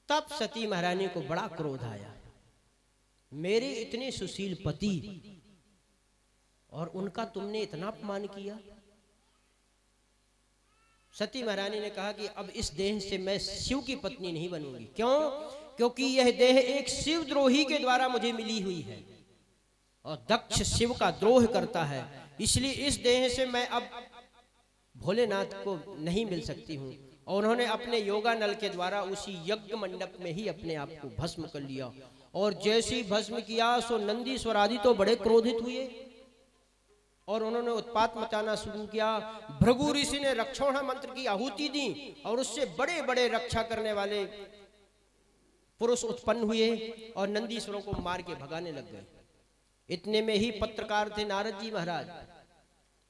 तब सती महारानी को बड़ा क्रोध आया, मेरे इतने सुशील पति और उनका तुमने इतना अपमान किया। सती महारानी ने कहा कि अब इस देह से मैं शिव की पत्नी नहीं बनूंगी। क्यों? क्योंकि यह देह एक शिवद्रोही के द्वारा मुझे मिली हुई है और दक्ष शिव का द्रोह करता है, इसलिए इस देह से मैं अब भोलेनाथ को नहीं मिल सकती हूँ। और उन्होंने अपने योगा नल के द्वारा उसी यज्ञ मंडप में ही अपने आप को भस्म कर लिया। और जैसे ही भस्म किया सो नंदीश्वर आदि तो बड़े क्रोधित हुए और उन्होंने उत्पात मचाना शुरू किया। भृगु ऋषि ने रक्षोण मंत्र की आहुति दी और उससे बड़े बड़े रक्षा करने वाले पुरुष उत्पन्न हुए और नंदीश्वरों को मार के भगाने लग गए। इतने में ही पत्रकार थे नारद जी महाराज,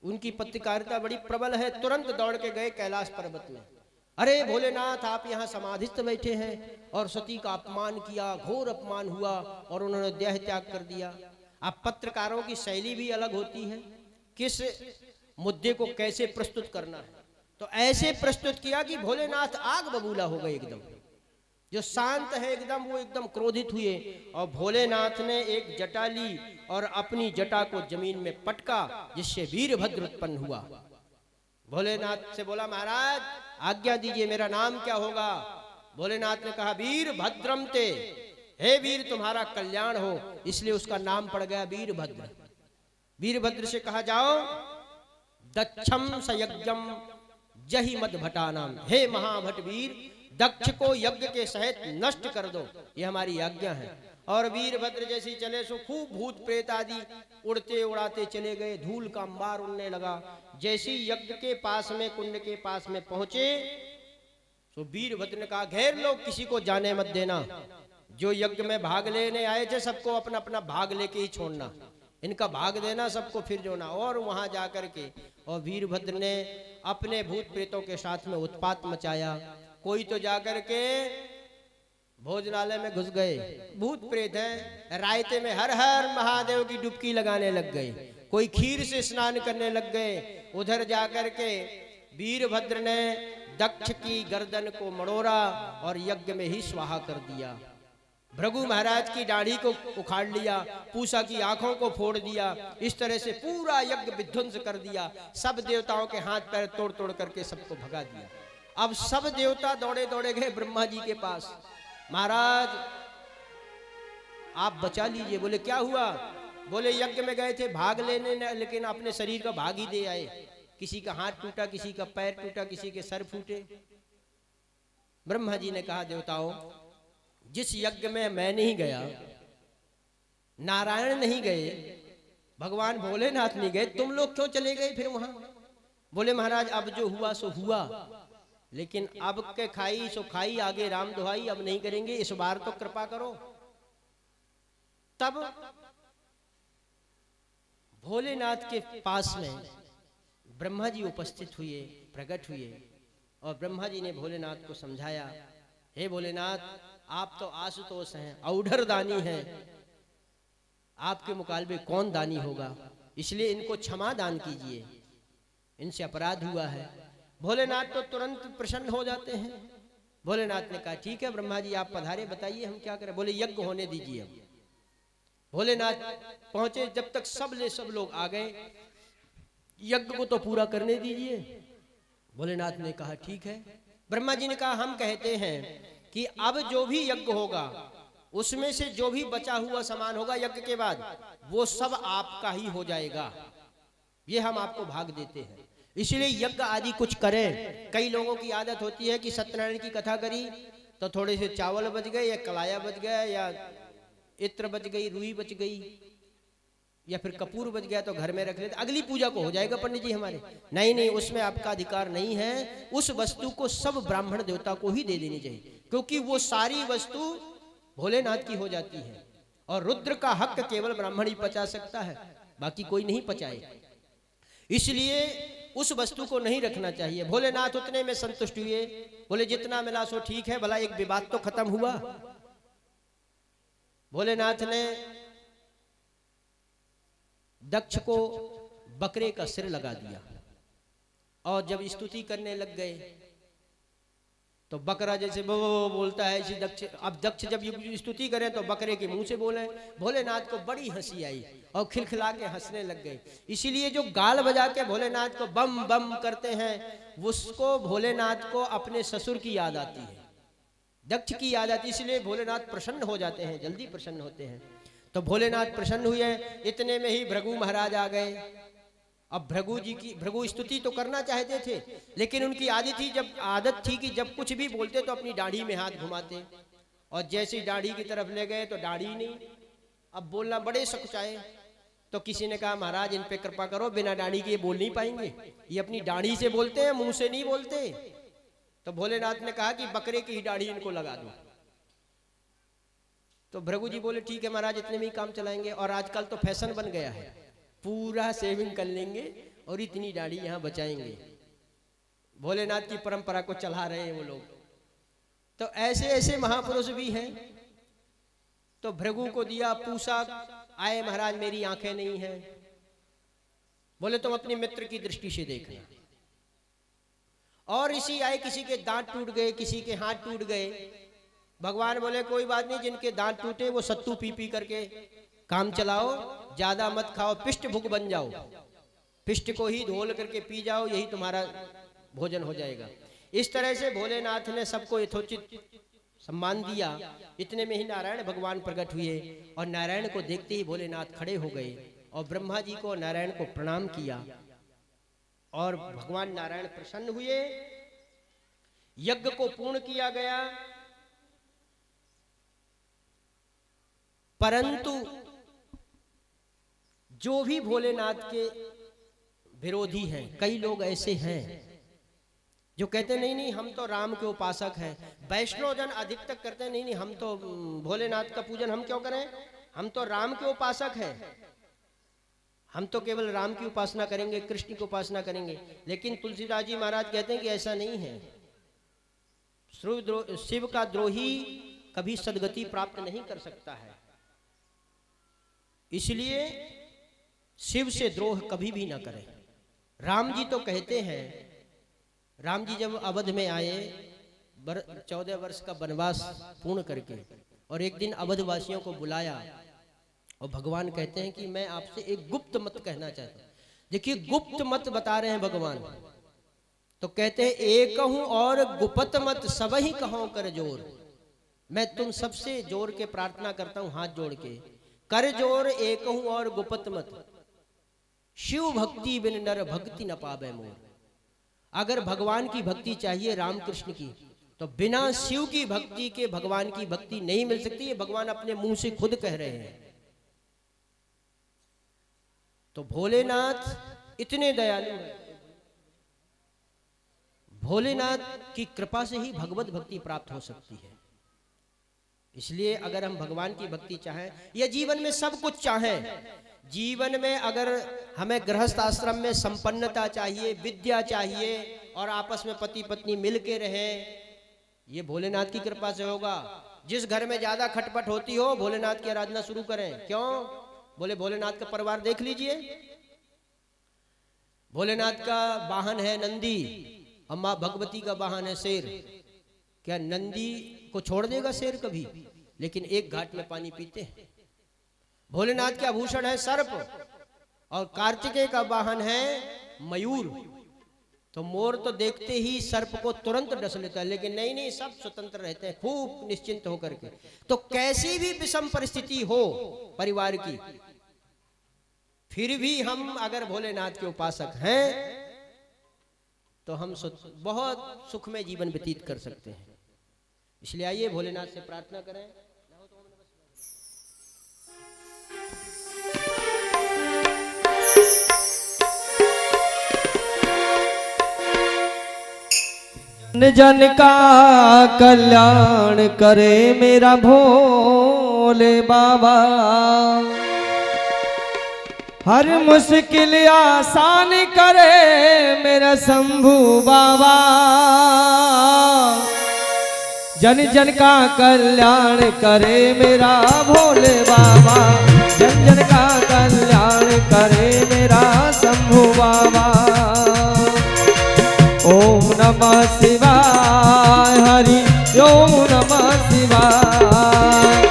उनकी पत्रकारिता बड़ी प्रबल है, तुरंत दौड़ के गए कैलाश पर्वत में। अरे भोलेनाथ, आप यहाँ समाधिस्थ बैठे हैं और सती का अपमान किया, घोर अपमान हुआ और उन्होंने देह त्याग कर दिया। अब पत्रकारों की शैली भी अलग होती है, किस मुद्दे को कैसे प्रस्तुत करना है। तो ऐसे प्रस्तुत किया कि भोलेनाथ आग बबूला हो गए एकदम। जो शांत है एकदम, वो एकदम क्रोधित हुए और भोलेनाथ ने एक जटा ली और अपनी जटा को जमीन में पटका, जिससे वीरभद्र उत्पन्न हुआ। भोलेनाथ से बोला, महाराज आज्ञा दीजिए, मेरा नाम क्या होगा? भोलेनाथ ने कहा, वीरभद्रम ते, हे वीर तुम्हारा कल्याण हो, इसलिए उसका नाम पड़ गया वीरभद्र। वीरभद्र से कहा, जाओ दक्षम सयज्ञम जहि मद भटानाम, हे महाभट वीर, दक्ष को यज्ञ के सहित नष्ट कर दो, ये हमारी आज्ञा है। और वीरभद्र जैसे चले सो खूब भूत प्रेत आदि उड़ते उड़ाते चले गए, धूल का अंबार उड़ने लगा। जैसे यज्ञ के पास में, कुंड के पास में पहुंचे तो वीरभद्र ने कहा, घेर लो, किसी को जाने मत देना। जो यज्ञ में भाग लेने आए थे सबको अपना अपना भाग लेके ही छोड़ना, इनका भाग देना, सबको फिर जोना। और वहां जाकर के और वीरभद्र ने अपने भूत प्रेतों के साथ में उत्पात मचाया। कोई तो जाकर के भोजनालय में घुस गए, भूत प्रेत हैं, रायते में हर हर महादेव की डुबकी लगाने लग गए, कोई खीर से स्नान करने लग गए। उधर जाकर के वीरभद्र ने दक्ष की गर्दन को मड़ोरा और यज्ञ में ही स्वाहा कर दिया। भृगु महाराज की दाढ़ी को उखाड़ लिया, पूषा की आंखों को फोड़ दिया, इस तरह से पूरा यज्ञ विध्वंस कर दिया। सब देवताओं के हाथ पैर तोड़ तोड़ करके सबको भगा दिया। अब सब देवता दौड़े दौड़े गए ब्रह्मा जी के पास, महाराज आप बचा लीजिए। बोले क्या हुआ? बोले यज्ञ में गए थे भाग लेने, लेकिन अपने शरीर का भाग ही दे आए। किसी का हाथ टूटा, किसी का पैर टूटा, किसी के सर फूटे। ब्रह्मा जी ने कहा, देवताओं, जिस यज्ञ में मैं नहीं गया, नारायण नहीं गए, भगवान भोलेनाथ नहीं गए, तुम लोग क्यों चले गए फिर वहां? बोले महाराज अब जो हुआ सो हुआ, लेकिन अब के खाई सो खाई, आगे राम दुहाई, अब नहीं करेंगे, इस बार तो कृपा करो। तब भोलेनाथ के पास में ब्रह्मा जी उपस्थित हुए, प्रकट हुए और ब्रह्मा जी ने भोलेनाथ को समझाया, हे भोलेनाथ, आप तो आशुतोष हैं, औढ़र दानी हैं, आपके मुकाबले कौन दानी होगा, इसलिए इनको क्षमा दान कीजिए, इनसे अपराध हुआ है। भोलेनाथ तो तुरंत प्रसन्न हो जाते हैं। भोलेनाथ ने कहा, ठीक है ब्रह्मा जी, आप पधारे, बताइए हम क्या करें। बोले यज्ञ होने दीजिए। अब भोलेनाथ पहुंचे, जब तक सब लोग आ गए, यज्ञ को तो पूरा करने दीजिए। भोलेनाथ ने कहा ठीक है। ब्रह्मा जी ने कहा, हम कहते हैं कि अब जो भी यज्ञ होगा उसमें से जो भी बचा हुआ सामान होगा यज्ञ के बाद, वो सब आपका ही हो जाएगा, ये हम आपको भाग देते हैं। इसलिए यज्ञ आदि कुछ करें। कई लोगों की आदत होती है कि सत्यनारायण की कथा करी तो थोड़े से चावल बच गए, या कलाया बच गया, या इत्र बच गई, रुई बच गई, या फिर कपूर बच गया तो घर में रख लेते, अगली पूजा को हो जाएगा पंडित जी हमारे। नहीं नहीं, उसमें आपका अधिकार नहीं है। उस वस्तु को सब ब्राह्मण देवता को ही दे देनी चाहिए, क्योंकि वो सारी वस्तु भोलेनाथ की हो जाती है और रुद्र का हक केवल ब्राह्मण ही पचा सकता है, बाकी कोई नहीं पचाए। इसलिए उस वस्तु को नहीं रखना चाहिए। भोलेनाथ उतने में संतुष्ट हुए, बोले जितना मिला सो ठीक है, भला एक विवाद तो खत्म हुआ। भोलेनाथ ने दक्ष को बकरे का सिर लगा दिया और जब स्तुति करने लग गए तो बकरा जैसे वो बोलता है इसी दक्ष। अब दक्ष जब ये स्तुति करें तो बकरे के मुंह से बोले। भोलेनाथ को बड़ी हंसी आई और खिलखिला के हंसने लग गए। इसीलिए जो गाल बजा के भोलेनाथ को बम बम करते हैं, उसको भोलेनाथ को अपने ससुर की याद आती है, दक्ष की याद आती है। इसलिए भोलेनाथ प्रसन्न हो जाते हैं, जल्दी प्रसन्न होते हैं। तो भोलेनाथ प्रसन्न हुए। इतने में ही भृगु महाराज आ गए। अब भृगु स्तुति तो करना चाहते थे, लेकिन उनकी आदत थी कि जब कुछ भी बोलते तो अपनी दाढ़ी में हाथ घुमाते, और जैसे दाढ़ी की तरफ ले गए तो दाढ़ी नहीं। अब बोलना बड़े सकुचाए। तो किसी ने कहा महाराज इन पे कृपा करो, बिना दाढ़ी के ये बोल नहीं पाएंगे, ये अपनी दाढ़ी से बोलते हैं, मुंह से नहीं बोलते। तो भोलेनाथ ने कहा कि बकरे की ही दाढ़ी इनको लगा दो। तो भृगु जी बोले ठीक है महाराज, इतने में ही काम चलाएंगे। और आजकल तो फैशन बन गया है, पूरा सेविंग कर लेंगे और इतनी दाढ़ी यहाँ बचाएंगे। भोलेनाथ की परंपरा को चला रहे हैं वो लोग। तो ऐसे ऐसे महापुरुष भी हैं। तो भृगु को दिया, पूछा, आए महाराज मेरी आंखें नहीं हैं। बोले तुम अपने मित्र की दृष्टि से देखना। और इसी आए, किसी के दांत टूट गए, किसी के हाथ टूट गए। भगवान बोले कोई बात नहीं, जिनके दांत टूटे वो सत्तू पी पी करके काम चलाओ, ज्यादा मत खाओ, पिष्ट भुक बन जाओ, पिष्ट को ही धोल करके पी जाओ, यही तुम्हारा भोजन हो जाएगा। इस तरह से भोलेनाथ ने सबको यथोचित सम्मान दिया। इतने में ही नारायण भगवान प्रकट हुए, और नारायण को देखते ही भोलेनाथ खड़े हो गए और ब्रह्मा जी को, नारायण को प्रणाम किया। और भगवान नारायण प्रसन्न हुए। यज्ञ को पूर्ण किया गया। परंतु जो भी भोलेनाथ के विरोधी हैं, कई लोग ऐसे हैं जो कहते नहीं नहीं हम तो राम के उपासक हैं। वैष्णव जन अधिक तक करते हैं नहीं नहीं हम तो भोलेनाथ का पूजन हम क्यों करें, हम तो राम के उपासक हैं, हम तो केवल राम की उपासना करेंगे, कृष्ण की उपासना करेंगे। लेकिन तुलसीदास जी महाराज कहते हैं कि ऐसा नहीं है। शिव का द्रोही कभी सदगति प्राप्त नहीं कर सकता है। इसलिए शिव से द्रोह कभी भी ना करें। राम जी तो कहते हैं, राम जी जब अवध में आए 14 वर्ष का वनवास पूर्ण करके, और एक दिन अवध वासियों को बुलाया, और भगवान कहते हैं कि मैं आपसे एक गुप्त मत कहना चाहता हूं। देखिए गुप्त मत बता रहे हैं भगवान। तो कहते हैं एक हूं और गुप्त मत सब ही कहो कर जोर। मैं तुम सबसे जोर के प्रार्थना करता हूं, हाथ जोड़ के, कर जोर एक हूं और गुप्त मत, शिव भक्ति बिन नर भक्ति न पावे मोर। अगर भगवान की भक्ति चाहिए, राम कृष्ण की, तो बिना शिव की भक्ति के भगवान की भक्ति नहीं मिल सकती। ये भगवान अपने मुंह से खुद कह रहे हैं। तो भोलेनाथ इतने दयालु हैं। भोलेनाथ की कृपा से ही भगवत भक्ति प्राप्त हो सकती है। इसलिए अगर हम भगवान की भक्ति चाहें, या जीवन में सब कुछ चाहें, जीवन में अगर हमें गृहस्थ आश्रम में संपन्नता चाहिए, विद्या चाहिए, और आपस में पति पत्नी मिल के रहें, ये भोलेनाथ की कृपा से होगा। जिस घर में ज्यादा खटपट होती हो, भोलेनाथ की आराधना शुरू करें। क्यों? बोले भोलेनाथ का परिवार देख लीजिए। भोलेनाथ का वाहन है नंदी, और मां भगवती का वाहन है शेर। क्या नंदी को छोड़ देगा शेर कभी? लेकिन एक घाट में पानी पीते हैं। भोलेनाथ के आभूषण है सर्प, और कार्तिकेय का वाहन है मयूर। तो मोर तो देखते ही सर्प को तुरंत डस लेता है, लेकिन नहीं नहीं सब स्वतंत्र रहते हैं, खूब निश्चिंत होकर के। तो कैसी भी विषम परिस्थिति हो परिवार की, फिर भी हम अगर भोलेनाथ के उपासक हैं तो हम बहुत सुख में जीवन व्यतीत कर सकते हैं। इसलिए आइए भोलेनाथ से प्रार्थना करें। जन का कल्याण करे मेरा भोले बाबा, हर मुश्किल आसान करे मेरा शंभू बाबा। जन जन का कल्याण करे मेरा भोले बाबा, जन जन का कल्याण करे मेरा शंभू बाबा। ओम नमः शिवाय, हरि ओम नमः शिवाय,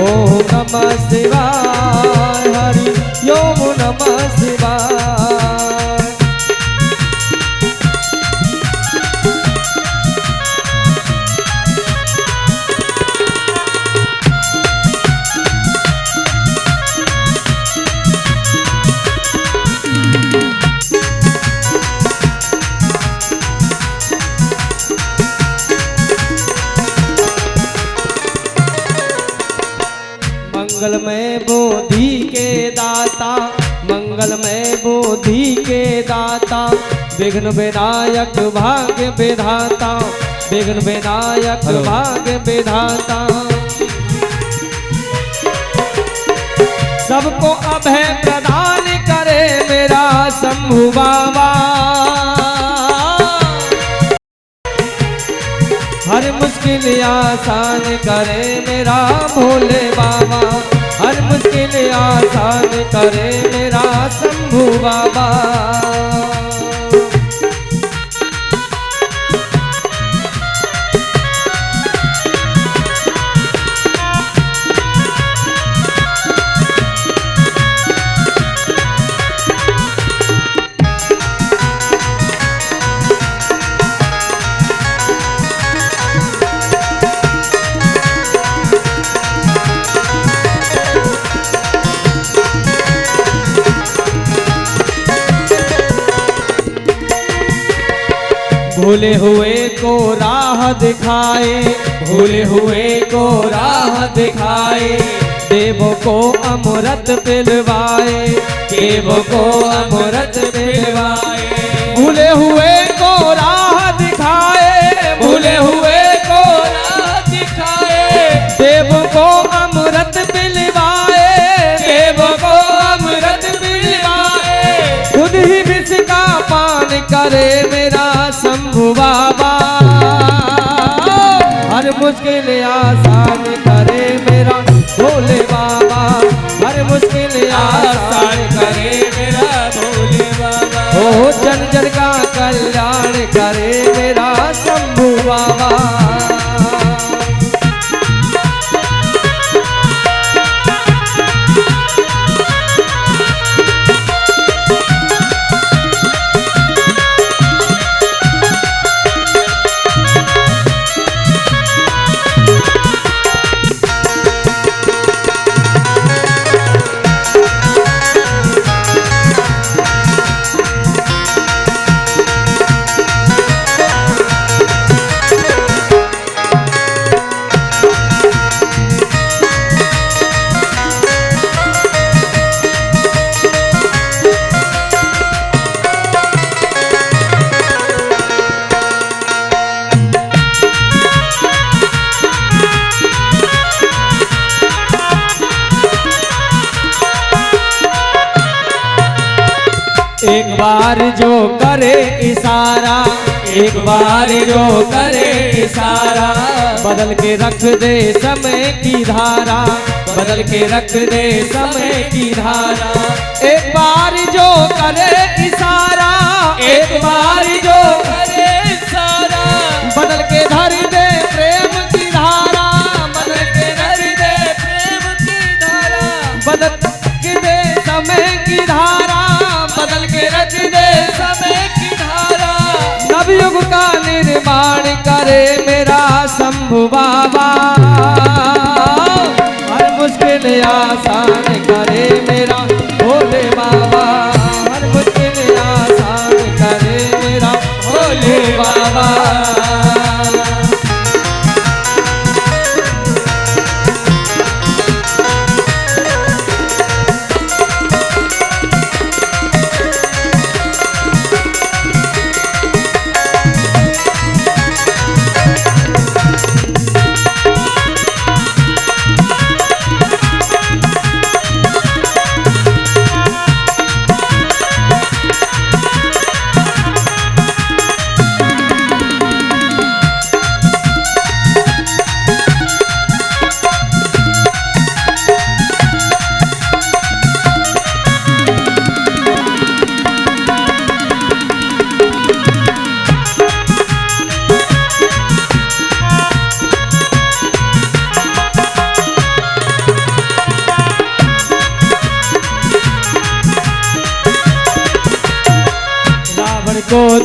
ओम नमः शिवाय, हरि ओम नमः शिवाय। मंगलमय बुद्धि के दाता, मंगलमय बुद्धि के दाता, विघ्न विनायक भाग्य विधाता, विघ्न विनायक भाग्य विधाता। सबको अभय प्रदान करे मेरा शंभु बाबा, हर मुश्किल आसान करे मेरा भोले बाबा, हर मुश्किल आसान करे मेरा शंभु बाबा। भूले हुए को राह दिखाए, भूले हुए को राह दिखाए, देवों को अमृत पिलवाए, देवों को अमृत पिलवाए। भूले हुए को राह दिखाए, भूले हुए को राह दिखाए, देवों को अमृत पिलवाए, देवों को अमृत पिलवाए। खुद ही विष का पान करे मेरा शंभु बाबा, हर मुश्किल आसान करे मेरा भोले बाबा, हर मुश्किल आसान करे मेरा भोले बाबा। ओ जन जन का कल्याण करे मेरा शंभु बाबा। एक बार जो करे इशारा, एक बार जो करे इशारा, बदल के रख दे समय की धारा, बदल के रख दे समय की धारा। एक बार जो करे इशारा, एक बार जो करे इशारा, बदल के धर दे प्रेम की धारा, बदल के धर दे प्रेम की धारा, बदल के दे समय की धारा, बदल के रख दे समय की धारा। नवयुग का निर्माण करे मेरा शंभु बाबा, हर मुश्किल आसान करे मेरा भोले बाबा, हर मुश्किल आसान करे मेरा भोले बाबा।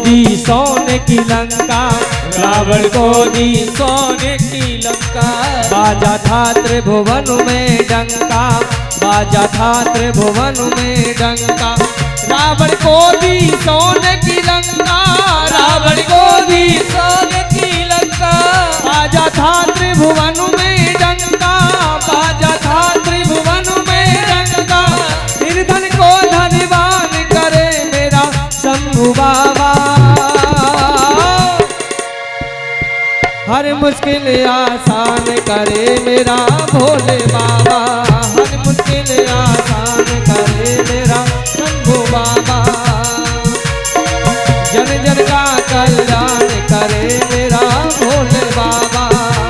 दी सोने की लंका, रावण को दी सोने की लंका। बाजा था त्रिभुवन में डंका, बाजा था त्रिभुवन में डंका। रावण को दी सोने की लंका, रावण को दी सोने की लंका। बाजा था त्रिभुवन में डंका, बाजा था त्रिभुवन में डंका। निर्धन को धनवान करे मेरा शंभु बाबा, हर मुश्किल आसान करे मेरा भोले बाबा, हर मुश्किल आसान करे मेरा शंभु बाबा। जन जन का कल्याण करे मेरा भोले बाबा,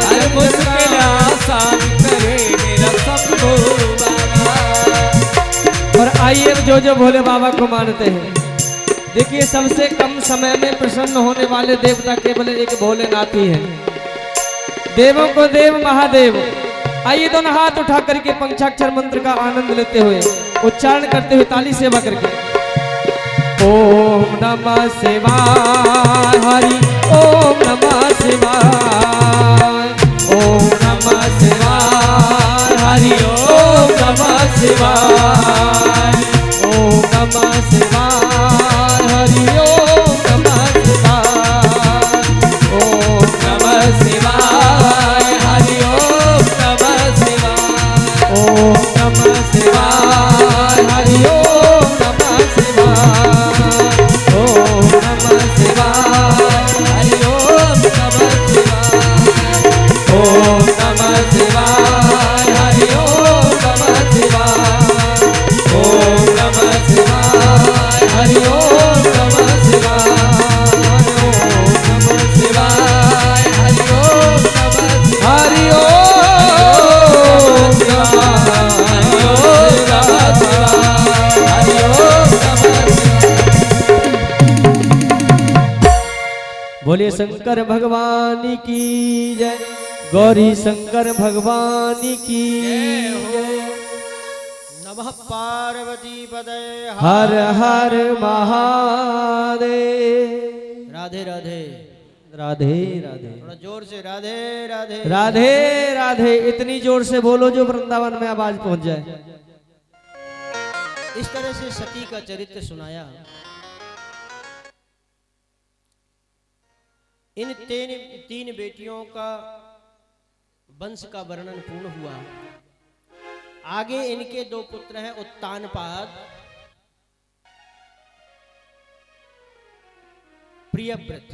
हर मुश्किल आसान करे मेरा शंभु बाबा। और आइए जो भोले बाबा को मानते हैं, देखिए सबसे कम समय में प्रसन्न होने वाले देवता केवल एक भोलेनाथ ही है। देवों को देव महादेव। आइए दोनों हाथ उठा करके पंचाक्षर मंत्र का आनंद लेते हुए उच्चारण करते हुए ताली सेवा करके ओम नमः शिवाय हरि ओम नमः शिवाय, ओम नमः शिवाय हरि ओम नमः शिवाय, ओम नमः शिवाय हरि ओम नमः शिवाय, ओम नमः शिवाय हरि ओम नमः शिवाय, ओम नमः शिवाय हरि ओम नमः शिवाय, ओम नमः शिवाय हरि ओम नमः शिवाय, ओम नमः शिवाय हरि ओम नमः शिवाय, ओम नमः शिवाय हरि ओम नमः शिवाय, ओम नमः शिवाय हरि ओम नमः हरि ओम हरि ओम नमः। बोलिए शंकर भगवान की जय, गौरी शंकर भगवान की जय। नमः पार्वती पदे हर हर महादेव। राधे राधे राधे राधे थोड़ा जोर से राधे राधे राधे राधे। इतनी जोर से बोलो जो वृंदावन में आवाज पहुंच जाए। इस तरह से सती का चरित्र सुनाया। इन तीन बेटियों का वंश का वर्णन पूर्ण हुआ। आगे इनके दो पुत्र हैं, उत्तानपाद, प्रियव्रत।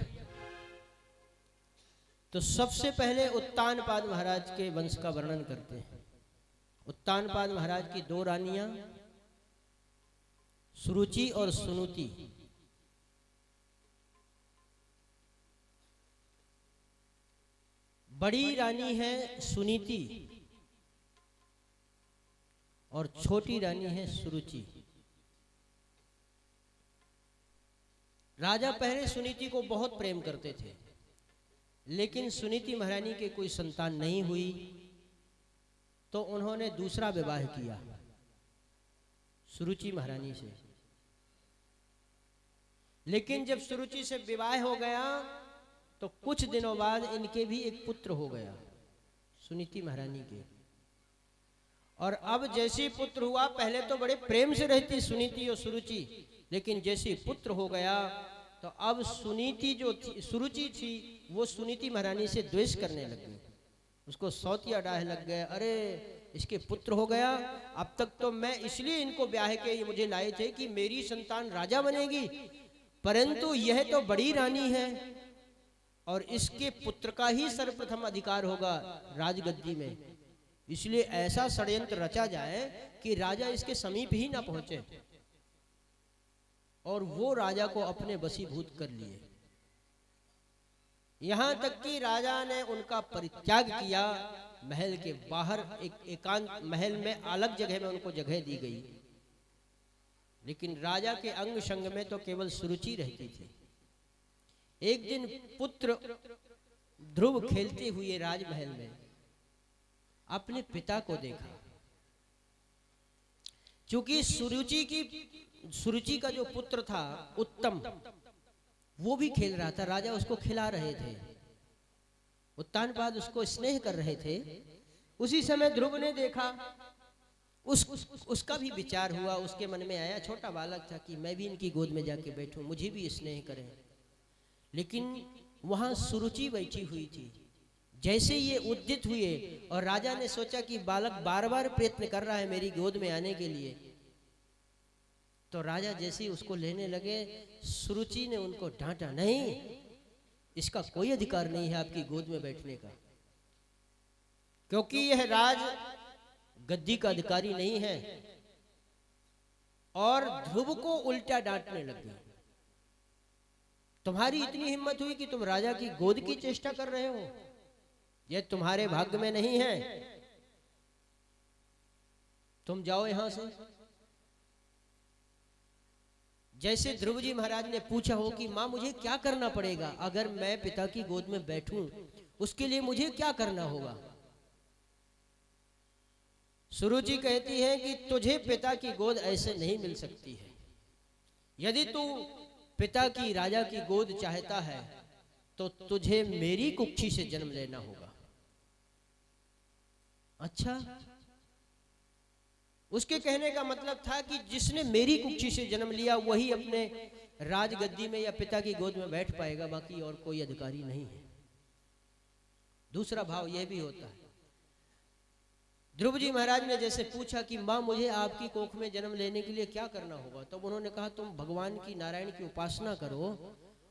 तो सबसे पहले उत्तानपाद महाराज के वंश का वर्णन करते हैं। उत्तानपाद महाराज की दो रानियां सुरुचि और सुनुति। बड़ी रानी है सुनीति और छोटी रानी है सुरुचि। राजा पहले सुनीति को बहुत प्रेम करते थे, लेकिन सुनीति महारानी के कोई संतान नहीं हुई, तो उन्होंने दूसरा विवाह किया सुरुचि महारानी से। लेकिन जब सुरुचि से विवाह हो गया तो कुछ दिनों बाद इनके भी एक पुत्र हो गया सुनीति महारानी के। और अब जैसे पुत्र हुआ, पहले तो बड़े प्रेम से रहती सुनीति और सुरुचि, लेकिन जैसे पुत्र हो गया तो अब सुनीति जो थी, सुरुचि थी, वो सुनीति महारानी से द्वेष करने लगी। उसको सौतिया डाह लग गए, अरे इसके पुत्र हो गया, अब तक तो मैं इसलिए इनको ब्याह के ये मुझे लाए थे कि मेरी संतान राजा बनेगी, परंतु यह तो बड़ी रानी है और इसके पुत्र का ही सर्वप्रथम अधिकार होगा राजगद्दी में, इसलिए ऐसा षड्यंत्र रचा जाए कि राजा इसके समीप ही ना पहुंचे। और वो राजा को अपने वशीभूत कर लिए। यहां तक कि राजा ने उनका परित्याग किया। महल के बाहर एक एकांत महल में अलग जगह में उनको जगह दी गई, लेकिन राजा के अंग संग में तो केवल सुरुचि रहती थी। एक दिन पुत्र ध्रुव खेलते हुए राजमहल में अपने पिता को देखा। क्योंकि सुरुचि का जो पुत्र था उत्तम, वो भी खेल रहा था, राजा उसको खिला रहे थे, उत्तानपाद उसको स्नेह कर रहे थे। उसी समय ध्रुव ने देखा, उसका भी विचार हुआ, उसके मन में आया, छोटा बालक था, कि मैं भी इनकी गोद में जाके बैठूं, मुझे भी स्नेह करें। लेकिन वहां सुरुचि बैठी हुई थी। जैसे ये उद्यत हुए और राजा ने सोचा कि बालक बार बार प्रयत्न कर रहा है मेरी गोद में आने के लिए, तो राजा जैसे ही उसको लेने लगे, सुरुचि ने उनको डांटा, नहीं, इसका कोई अधिकार नहीं है आपकी गोद में बैठने का, क्योंकि यह राज गद्दी का अधिकारी नहीं है। और ध्रुव को उल्टा डांटने लगे, तुम्हारी इतनी हिम्मत हुई कि तुम राजा की गोद की चेष्टा कर रहे हो, यह तुम्हारे भाग्य में नहीं है, तुम जाओ यहां से। जैसे ध्रुव जी महाराज ने पूछा हो कि मां मुझे क्या करना पड़ेगा, अगर मैं पिता की गोद में बैठूं उसके लिए मुझे क्या करना होगा। सुरुचि कहती है कि तुझे पिता की गोद ऐसे नहीं मिल सकती है, यदि तू पिता की, राजा की गोद चाहता है तो तुझे मेरी कुक्षी से जन्म लेना होगा। अच्छा, उसके कहने का मतलब था कि जिसने मेरी कुक्षी से जन्म लिया वही अपने राजगद्दी में या पिता की गोद में बैठ पाएगा, बाकी और कोई अधिकारी नहीं है। दूसरा भाव यह भी होता है, ध्रुव जी महाराज ने जैसे पूछा कि मां मुझे आपकी कोख में जन्म लेने के लिए क्या करना होगा, तब उन्होंने कहा तुम भगवान की, नारायण की उपासना करो,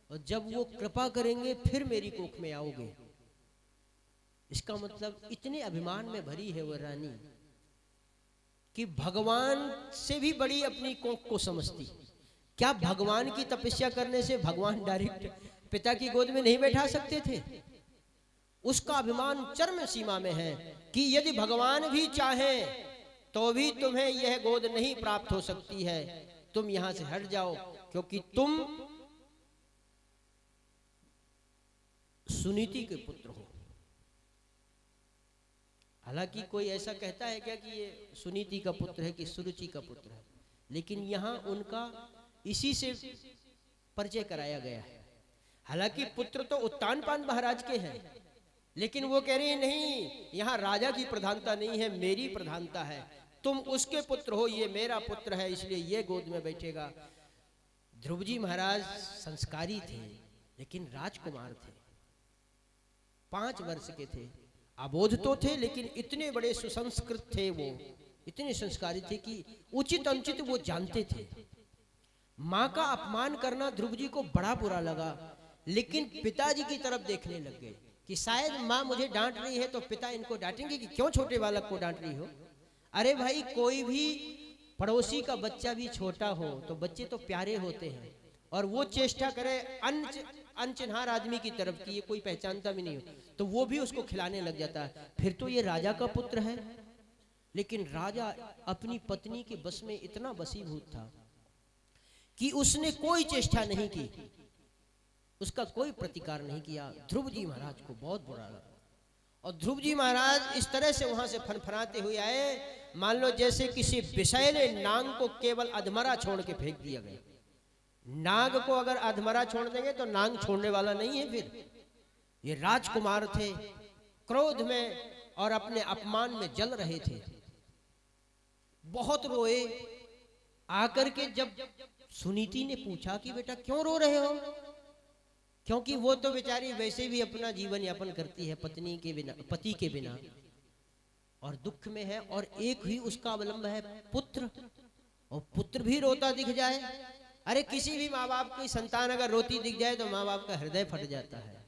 और जब वो कृपा करेंगे फिर मेरी कोख में आओगे। इसका मतलब इतने अभिमान में भरी है वो रानी कि भगवान से भी बड़ी अपनी कोख को समझती। क्या भगवान की तपस्या करने से भगवान डायरेक्ट पिता की गोद में नहीं बैठा सकते थे? उसका अभिमान चरम सीमा में है कि यदि भगवान भी चाहें तो भी तुम्हें यह गोद नहीं प्राप्त हो सकती है, तुम यहां से हट जाओ, क्योंकि तुम सुनीति के पुत्र हो। हालांकि कोई ऐसा कहता है क्या कि ये सुनीति का पुत्र है कि सुरुचि का पुत्र है, लेकिन यहां उनका इसी से परिचय कराया गया है। हालांकि पुत्र तो उत्तानपाद महाराज के हैं, लेकिन वो कह रहे हैं नहीं, यहां राजा की प्रधानता नहीं है, मेरी प्रधानता है, तुम उसके पुत्र हो, ये मेरा पुत्र है, इसलिए ये गोद में बैठेगा। ध्रुव जी महाराज संस्कारी थे, लेकिन राजकुमार थे, 5 वर्ष के थे, अबोध तो थे, लेकिन इतने बड़े सुसंस्कृत थे, वो इतने संस्कारी थे कि उचित अनुचित वो जानते थे। मां का अपमान करना ध्रुव जी को बड़ा बुरा लगा, लेकिन पिताजी की तरफ देखने लग गए कि शायद मां मुझे डांट रही है तो पिता इनको डांटेंगे कि क्यों छोटे बालक को डांट रही हो। अरे भाई, कोई भी पड़ोसी का बच्चा भी छोटा हो तो बच्चे तो प्यारे होते हैं, और वो चेष्टा करे अनचिन्हार आदमी की तरफ की, ये कोई पहचानता भी नहीं हो तो वो भी उसको खिलाने लग जाता है। फिर तो ये राजा का पुत्र है। लेकिन राजा अपनी पत्नी के बस में इतना वशीभूत था कि उसने कोई चेष्टा नहीं की, उसका कोई प्रतिकार नहीं किया। ध्रुव जी महाराज को बहुत बुरा लगा, और ध्रुव जी महाराज इस तरह से वहां से फनफनाते हुए आए, मान लो जैसे किसी विषैले नाग को केवल अधमरा छोड़ के फेंक दिया गया। नाग को अगर अधमरा छोड़ देंगे तो नाग छोड़ने वाला नहीं है। फिर ये राजकुमार थे, क्रोध में और अपने अपमान में जल रहे थे, बहुत रोए। आकर के जब सुनीति ने पूछा कि बेटा क्यों रो रहे हो, क्योंकि वो तो बेचारी वैसे भी अपना जीवन यापन करती है पत्नी के बिना, पति के बिना, और दुख में है, और एक ही उसका अवलंब है पुत्र, और पुत्र भी रोता दिख जाए, अरे किसी भी माँ बाप की संतान अगर रोती दिख जाए तो माँ बाप का हृदय फट जाता है।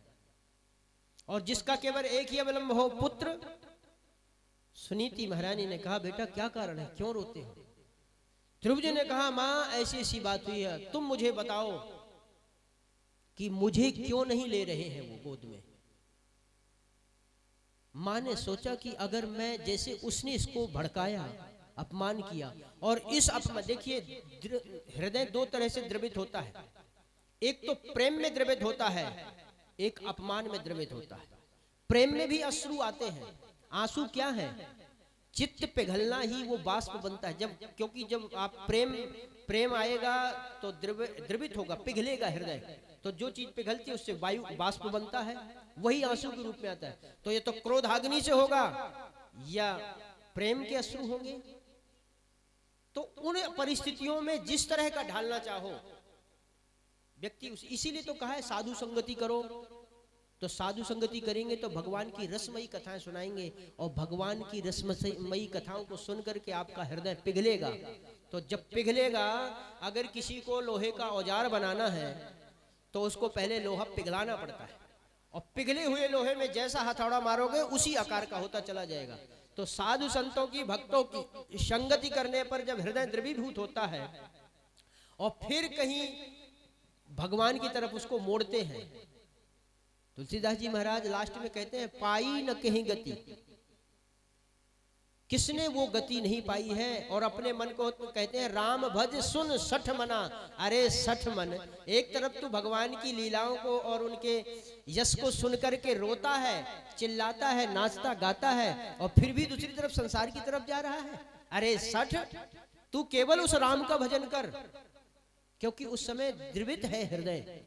और जिसका केवल एक ही अवलंब हो पुत्र। सुनीति महारानी ने कहा बेटा क्या कारण है, क्यों रोते हो? ध्रुव जी ने कहा माँ ऐसी ऐसी बात हुई है, तुम मुझे बताओ कि मुझे क्यों नहीं ले रहे हैं वो गोद में। मां ने सोचा कि अगर मैं, जैसे उसने इसको भड़काया, अपमान किया, और इस अपमान, देखिए हृदय 2 तरह से द्रवित होता है, एक तो प्रेम में द्रवित होता है, एक अपमान में द्रवित होता है। प्रेम में भी अश्रु आते हैं। आंसू क्या है? चित्त पिघलना ही वो बाष्प बनता है। जब क्योंकि जब आप प्रेम आएगा तो द्रवित होगा, पिघलेगा हृदय। तो जो चीज पिघलती है उससे वायु बाष्प बनता है, वही आंसू के रूप में आता है। तो ये तो क्रोधाग्नि से होगा या प्रेम के अश्रु होंगे। तो उन परिस्थितियों में जिस तरह का ढालना चाहो व्यक्ति, इसीलिए तो कहा है साधु संगति करो। तो साधु संगति करेंगे तो भगवान की रसमयी कथाएं सुनाएंगे, और भगवान की रसमयी कथाओं को सुन करके आपका हृदय पिघलेगा। तो जब पिघलेगा, अगर किसी को लोहे का औजार बनाना है तो उसको पहले लोहा पिघलाना पड़ता है, और पिघले हुए लोहे में जैसा हथौड़ा मारोगे उसी आकार का होता चला जाएगा। तो साधु संतों की, भक्तों की संगति करने पर जब हृदय द्रवीभूत होता है और फिर कहीं भगवान की तरफ उसको मोड़ते हैं, तुलसीदास जी महाराज लास्ट में कहते हैं, पाई न कहीं गति, किसने वो गति नहीं पाई है। और अपने मन को कहते हैं, राम भज सुन सठ मना। अरे सठ मन, एक तरफ तू भगवान की लीलाओं को और उनके यश को सुन करके रोता है, चिल्लाता है, नाचता गाता है, और फिर भी दूसरी तरफ संसार की तरफ जा रहा है। अरे सठ, तू केवल उस राम का भजन कर, क्योंकि उस समय द्रवित है हृदय।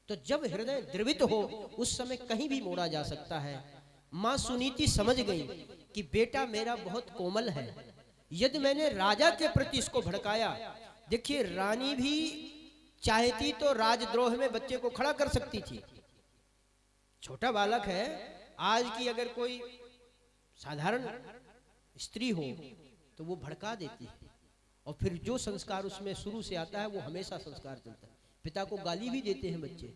तो जब हृदय द्रवित हो उस समय कहीं भी मोड़ा जा सकता है। माँ सुनीति समझ गई कि बेटा मेरा बहुत कोमल है, यदि मैंने राजा के प्रति इसको भड़काया। देखिए, रानी भी चाहती तो राजद्रोह में बच्चे को खड़ा कर सकती थी। छोटा बालक है, आज की अगर कोई साधारण स्त्री हो तो वो भड़का देती है, और फिर जो संस्कार उसमें शुरू से आता है वो हमेशा संस्कार चलता है। पिता को गाली भी देते हैं बच्चे।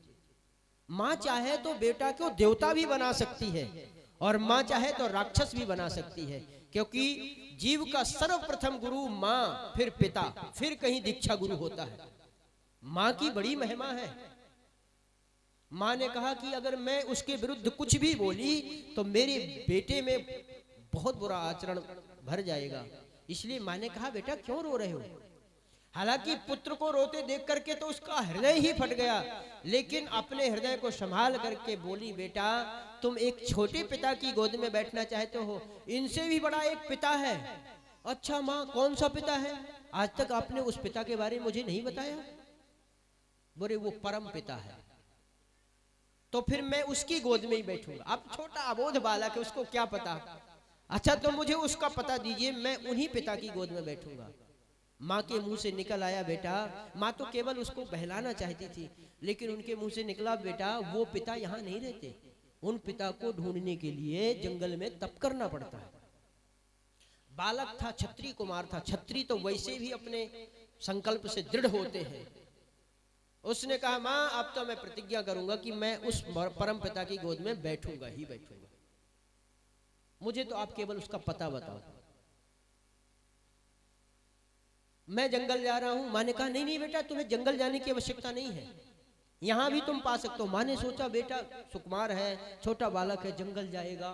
माँ चाहे तो बेटा को देवता भी बना सकती है, और माँ चाहे तो राक्षस भी बना सकती है, क्योंकि जीव का सर्वप्रथम गुरु माँ, फिर पिता, फिर कहीं दीक्षा गुरु होता है। माँ की बड़ी महिमा है। माँ ने कहा कि अगर मैं उसके विरुद्ध कुछ भी बोली तो मेरे बेटे में बहुत बुरा आचरण भर जाएगा। इसलिए माँ ने कहा, बेटा क्यों रो रहे हो। हालांकि पुत्र को रोते देख करके तो उसका हृदय ही फट गया, लेकिन अपने हृदय को संभाल करके बोली, बेटा तुम एक छोटे पिता की गोद में बैठना चाहते हो, इनसे भी बड़ा एक पिता है। अच्छा माँ, कौन सा पिता है? आज तक आपने उस पिता के बारे में मुझे नहीं बताया। बोले, वो परम पिता है। तो फिर मैं उसकी गोद में ही बैठूंगा। अब छोटा अबोध बालक है, उसको क्या पता। अच्छा तो मुझे उसका पता दीजिए, मैं उन्हीं पिता की गोद में बैठूंगा। माँ के मुंह से निकल आया, बेटा, माँ तो केवल उसको बहलाना चाहती थी, लेकिन उनके मुंह से निकला, बेटा वो पिता यहाँ नहीं रहते, उन पिता को ढूंढने के लिए जंगल में तप करना पड़ता है। बालक था, क्षत्रिय कुमार था। क्षत्रिय तो वैसे भी अपने संकल्प से दृढ़ होते हैं। उसने कहा, माँ अब तो मैं प्रतिज्ञा करूंगा कि मैं उस परम पिता की गोद में बैठूंगा ही बैठूंगा, मुझे तो आप केवल उसका पता बताओ। मैं जंगल जा रहा हूं। माँ ने कहा, नहीं नहीं बेटा, तुम्हें जंगल जाने की आवश्यकता नहीं है, यहां भी तुम पा सकते हो। माँ ने सोचा, बेटा सुकुमार है, छोटा बालक है, जंगल जाएगा,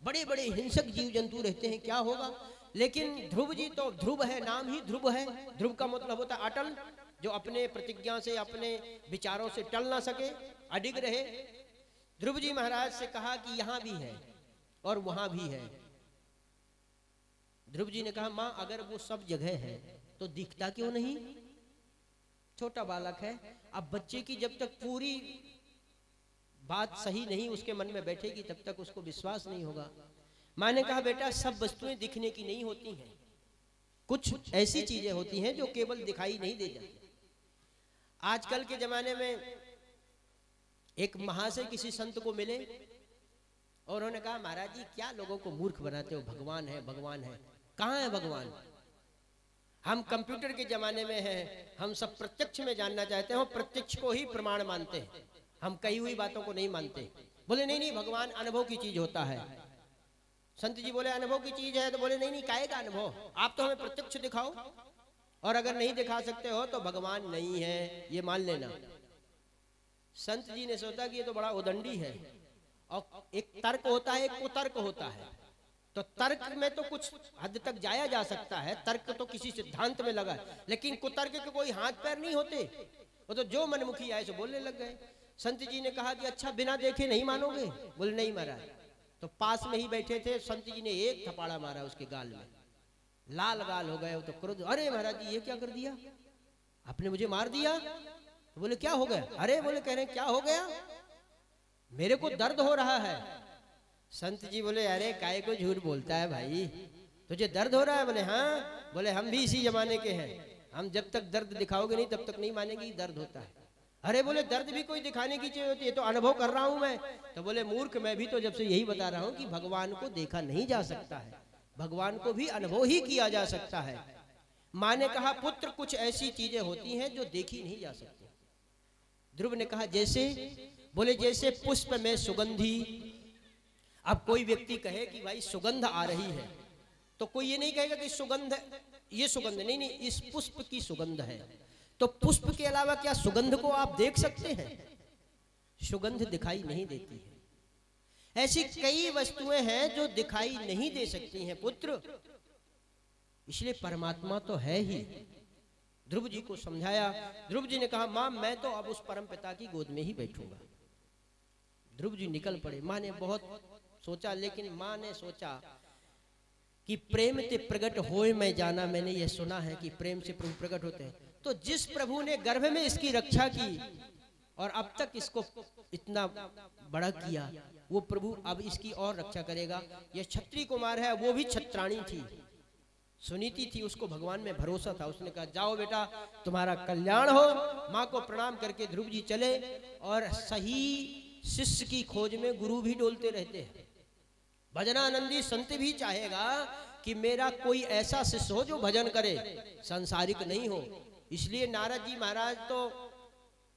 बड़े बड़े हिंसक जीव जंतु रहते हैं, क्या होगा। लेकिन ध्रुव जी तो, ध्रुव है, नाम ही ध्रुव है। ध्रुव का मतलब होता है अटल, जो अपने प्रतिज्ञा से, अपने विचारों से टल ना सके, अडिग रहे। ध्रुव जी महाराज से कहा कि यहां भी है और वहां भी है। ध्रुव जी ने कहा, माँ अगर वो सब जगह है तो दिखता क्यों नहीं। छोटा बालक है। अब बच्चे की जब तक पूरी बात सही नहीं उसके मन में बैठेगी तब तक उसको विश्वास नहीं होगा। माँ ने कहा, बेटा सब वस्तुएं दिखने की नहीं होती हैं, कुछ ऐसी चीजें होती हैं जो केवल दिखाई नहीं दे जाती। आजकल के जमाने में एक महाशय किसी संत को मिले और उन्होंने कहा, महाराज जी क्या लोगों को मूर्ख बनाते हो, भगवान है भगवान है। कहाँ है भगवान? हम कंप्यूटर के जमाने में हैं, हम सब प्रत्यक्ष में जानना चाहते हैं, प्रत्यक्ष को ही प्रमाण मानते हैं, हम कही हुई बातों को नहीं मानते। बोले नहीं नहीं, भगवान अनुभव की चीज होता है। संत जी बोले, अनुभव की चीज है? तो बोले नहीं नहीं, काहे का अनुभव, आप तो हमें प्रत्यक्ष दिखाओ, और अगर नहीं दिखा सकते हो तो भगवान नहीं है ये मान लेना। संत जी ने सोचा कि ये तो बड़ा उदंडी है, और एक तर्क होता है, एक कुतर्क होता है। तो तर्क में तो कुछ हद तक जाया जा सकता है, तर्क तो किसी सिद्धांत में लगा है, लेकिन कुतर्क के कोई हाथ पैर नहीं होते, वो तो जो मनमुखी आए सो बोलने लग गए। संत जी ने कहा कि अच्छा बिना देखे नहीं मानोगे? बोले नहीं महाराज। तो पास में ही बैठे थे संत जी ने एक थपाड़ा मारा उसके गाल में, लाल गाल हो गए। वो तो क्रोध, अरे महाराज जी ये क्या कर दिया आपने, मुझे मार दिया। तो बोले क्या हो गया, अरे बोले कह रहे क्या हो गया, मेरे को दर्द हो रहा है। संत जी बोले अरे काहे को झूठ बोलता है भाई, तुझे दर्द हो रहा है। बोले हाँ। बोले हम भी इसी जमाने के हैं, हम जब तक दर्द दिखाओगे नहीं तब तक नहीं मानेंगे दर्द होता है। अरे बोले दर्द भी कोई दिखाने की चीज होती है, तो अनुभव कर रहा हूं मैं। तो बोले मूर्ख, मैं भी तो जब से यही बता रहा हूं कि भगवान को देखा नहीं जा सकता है, भगवान को भी अनुभव ही किया जा सकता है। माँ ने कहा पुत्र कुछ ऐसी चीजें होती हैं जो देखी नहीं जा सकती। ध्रुव ने कहा जैसे, बोले जैसे पुष्प में सुगंधी। अब कोई व्यक्ति कहे कि भाई सुगंध आ रही है, तो कोई ये नहीं कहेगा कि सुगंध, ये सुगंध नहीं, नहीं इस पुष्प की सुगंध है। तो पुष्प के अलावा क्या सुगंध को आप देख सकते हैं, सुगंध दिखाई नहीं देती है। ऐसी कई वस्तुएं हैं जो दिखाई नहीं दे सकती हैं पुत्र, इसलिए परमात्मा तो है ही। ध्रुव जी को समझाया। ध्रुव जी ने कहा मां मैं तो अब उस परम पिता की गोद में ही बैठूंगा। ध्रुव जी निकल पड़े। मां ने बहुत सोचा, लेकिन मां ने सोचा कि प्रेम से प्रकट होए मैं जाना, मैंने ये सुना है कि प्रेम से प्रभु प्रकट होते हैं। तो जिस प्रभु ने गर्भ में इसकी रक्षा की और अब तक इसको इतना बड़ा किया, वो प्रभु अब इसकी और रक्षा करेगा। ये क्षत्रिय कुमार है, वो भी छत्राणी थी, सुनीति थी, उसको भगवान में भरोसा था। उसने कहा जाओ बेटा तुम्हारा कल्याण हो। माँ को प्रणाम करके ध्रुव जी चले, और सही शिष्य की खोज में गुरु भी डोलते रहते हैं। भजनानंदी संत भी चाहेगा कि मेरा कोई ऐसा शिष्य हो जो भजन करे, सांसारिक नहीं हो। इसलिए नारद जी महाराज तो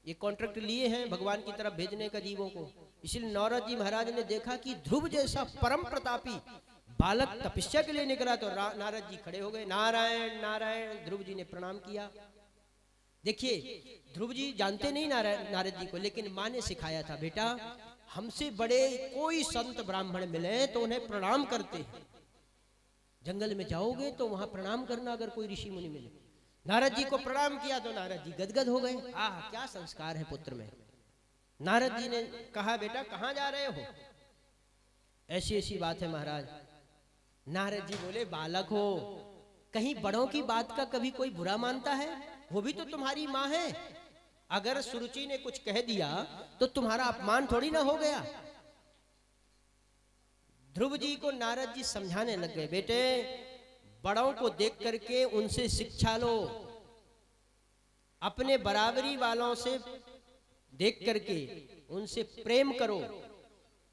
ये कॉन्ट्रैक्ट लिए हैं भगवान की तरफ भेजने का जीवों को। इसलिए नारद जी महाराज ने देखा कि ध्रुव जैसा परम प्रतापी बालक तपस्या के लिए निकला, तो नारद जी खड़े हो गए, नारायण नारायण। ध्रुव जी ने प्रणाम किया। देखिए ध्रुव जी जानते नहीं नारद जी को, लेकिन माँ ने सिखाया था बेटा हमसे बड़े कोई संत ब्राह्मण मिले तो उन्हें प्रणाम करते हैं। जंगल में जाओगे तो वहां प्रणाम करना अगर कोई ऋषि मुनि मिले। नारद जी को प्रणाम किया तो नारद जी गदगद हो गए। आह क्या संस्कार है पुत्र में। नारद जी ने कहा बेटा कहाँ जा रहे हो, ऐसी ऐसी बात है महाराज। नारद जी बोले बालक हो, कहीं बड़ों की बात का कभी कोई बुरा मानता है, वो भी तो तुम्हारी माँ है। अगर सुरुचि ने कुछ कह दिया तो तुम्हारा अपमान थोड़ी ना हो गया। ध्रुव जी को नारद जी समझाने लग गए, बेटे बड़ों को देख करके उनसे शिक्षा लो, अपने बराबरी वालों से देख करके उनसे प्रेम करो,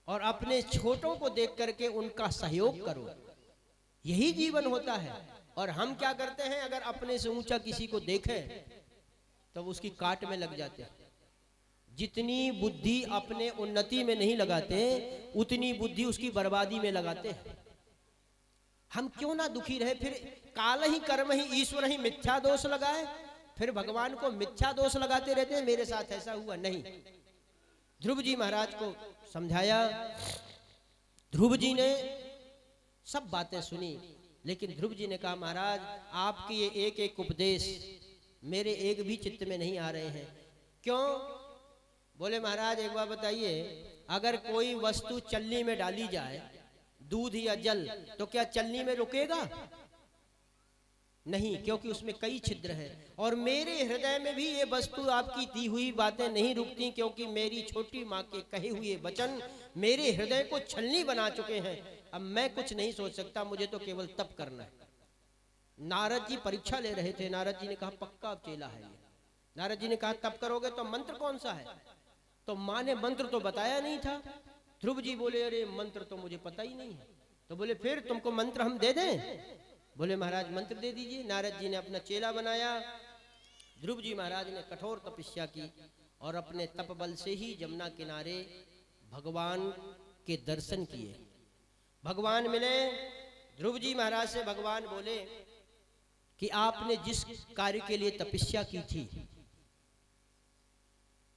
और अपने छोटों को देख करके उनका सहयोग करो, यही जीवन होता है। और हम क्या करते हैं, अगर अपने से ऊंचा किसी को देखें तो उसकी काट में लग जाते हैं। जितनी बुद्धि अपने उन्नति में नहीं लगाते, उतनी बुद्धि उसकी बर्बादी में लगाते हैं। हम क्यों ना दुखी रहे, फिर काल ही कर्म ही ईश्वर ही मिथ्या दोष लगाए, फिर भगवान को मिथ्या दोष लगाते रहते हैं मेरे साथ ऐसा हुआ। नहीं, ध्रुव जी महाराज को समझाया। ध्रुव जी ने सब बातें सुनी, लेकिन ध्रुव जी ने कहा महाराज आपके ये एक एक उपदेश मेरे एक भी चित्त में नहीं आ रहे हैं। क्यों? बोले महाराज एक बार बताइए, अगर कोई वस्तु चलनी में डाली जाए, दूध या जल, तो क्या चलनी में रुकेगा? नहीं, क्योंकि उसमें कई छिद्र हैं। और मेरे हृदय में भी ये वस्तु आपकी दी हुई बातें नहीं रुकती, क्योंकि मेरी छोटी माँ के कहे हुए वचन मेरे हृदय को छलनी बना चुके हैं। अब मैं कुछ नहीं सोच सकता, मुझे तो केवल तप करना है। नारद जी परीक्षा ले रहे थे। नारद जी ने कहा पक्का चेला है ये। नारद जी ने कहा तप करोगे तो मंत्र कौन सा है? तो माँ ने मंत्र तो बताया नहीं था। ध्रुव जी बोले अरे मंत्र तो मुझे पता ही नहीं है। तो बोले फिर तुमको मंत्र हम दे दें? बोले महाराज मंत्र दे दीजिए। नारद जी ने अपना चेला बनाया। ध्रुव जी महाराज ने कठोर तपस्या की और अपने तप बल से ही जमुना किनारे भगवान के दर्शन किए। भगवान मिले। ध्रुव जी महाराज से भगवान बोले कि आपने जिस कार्य के लिए तपस्या की थी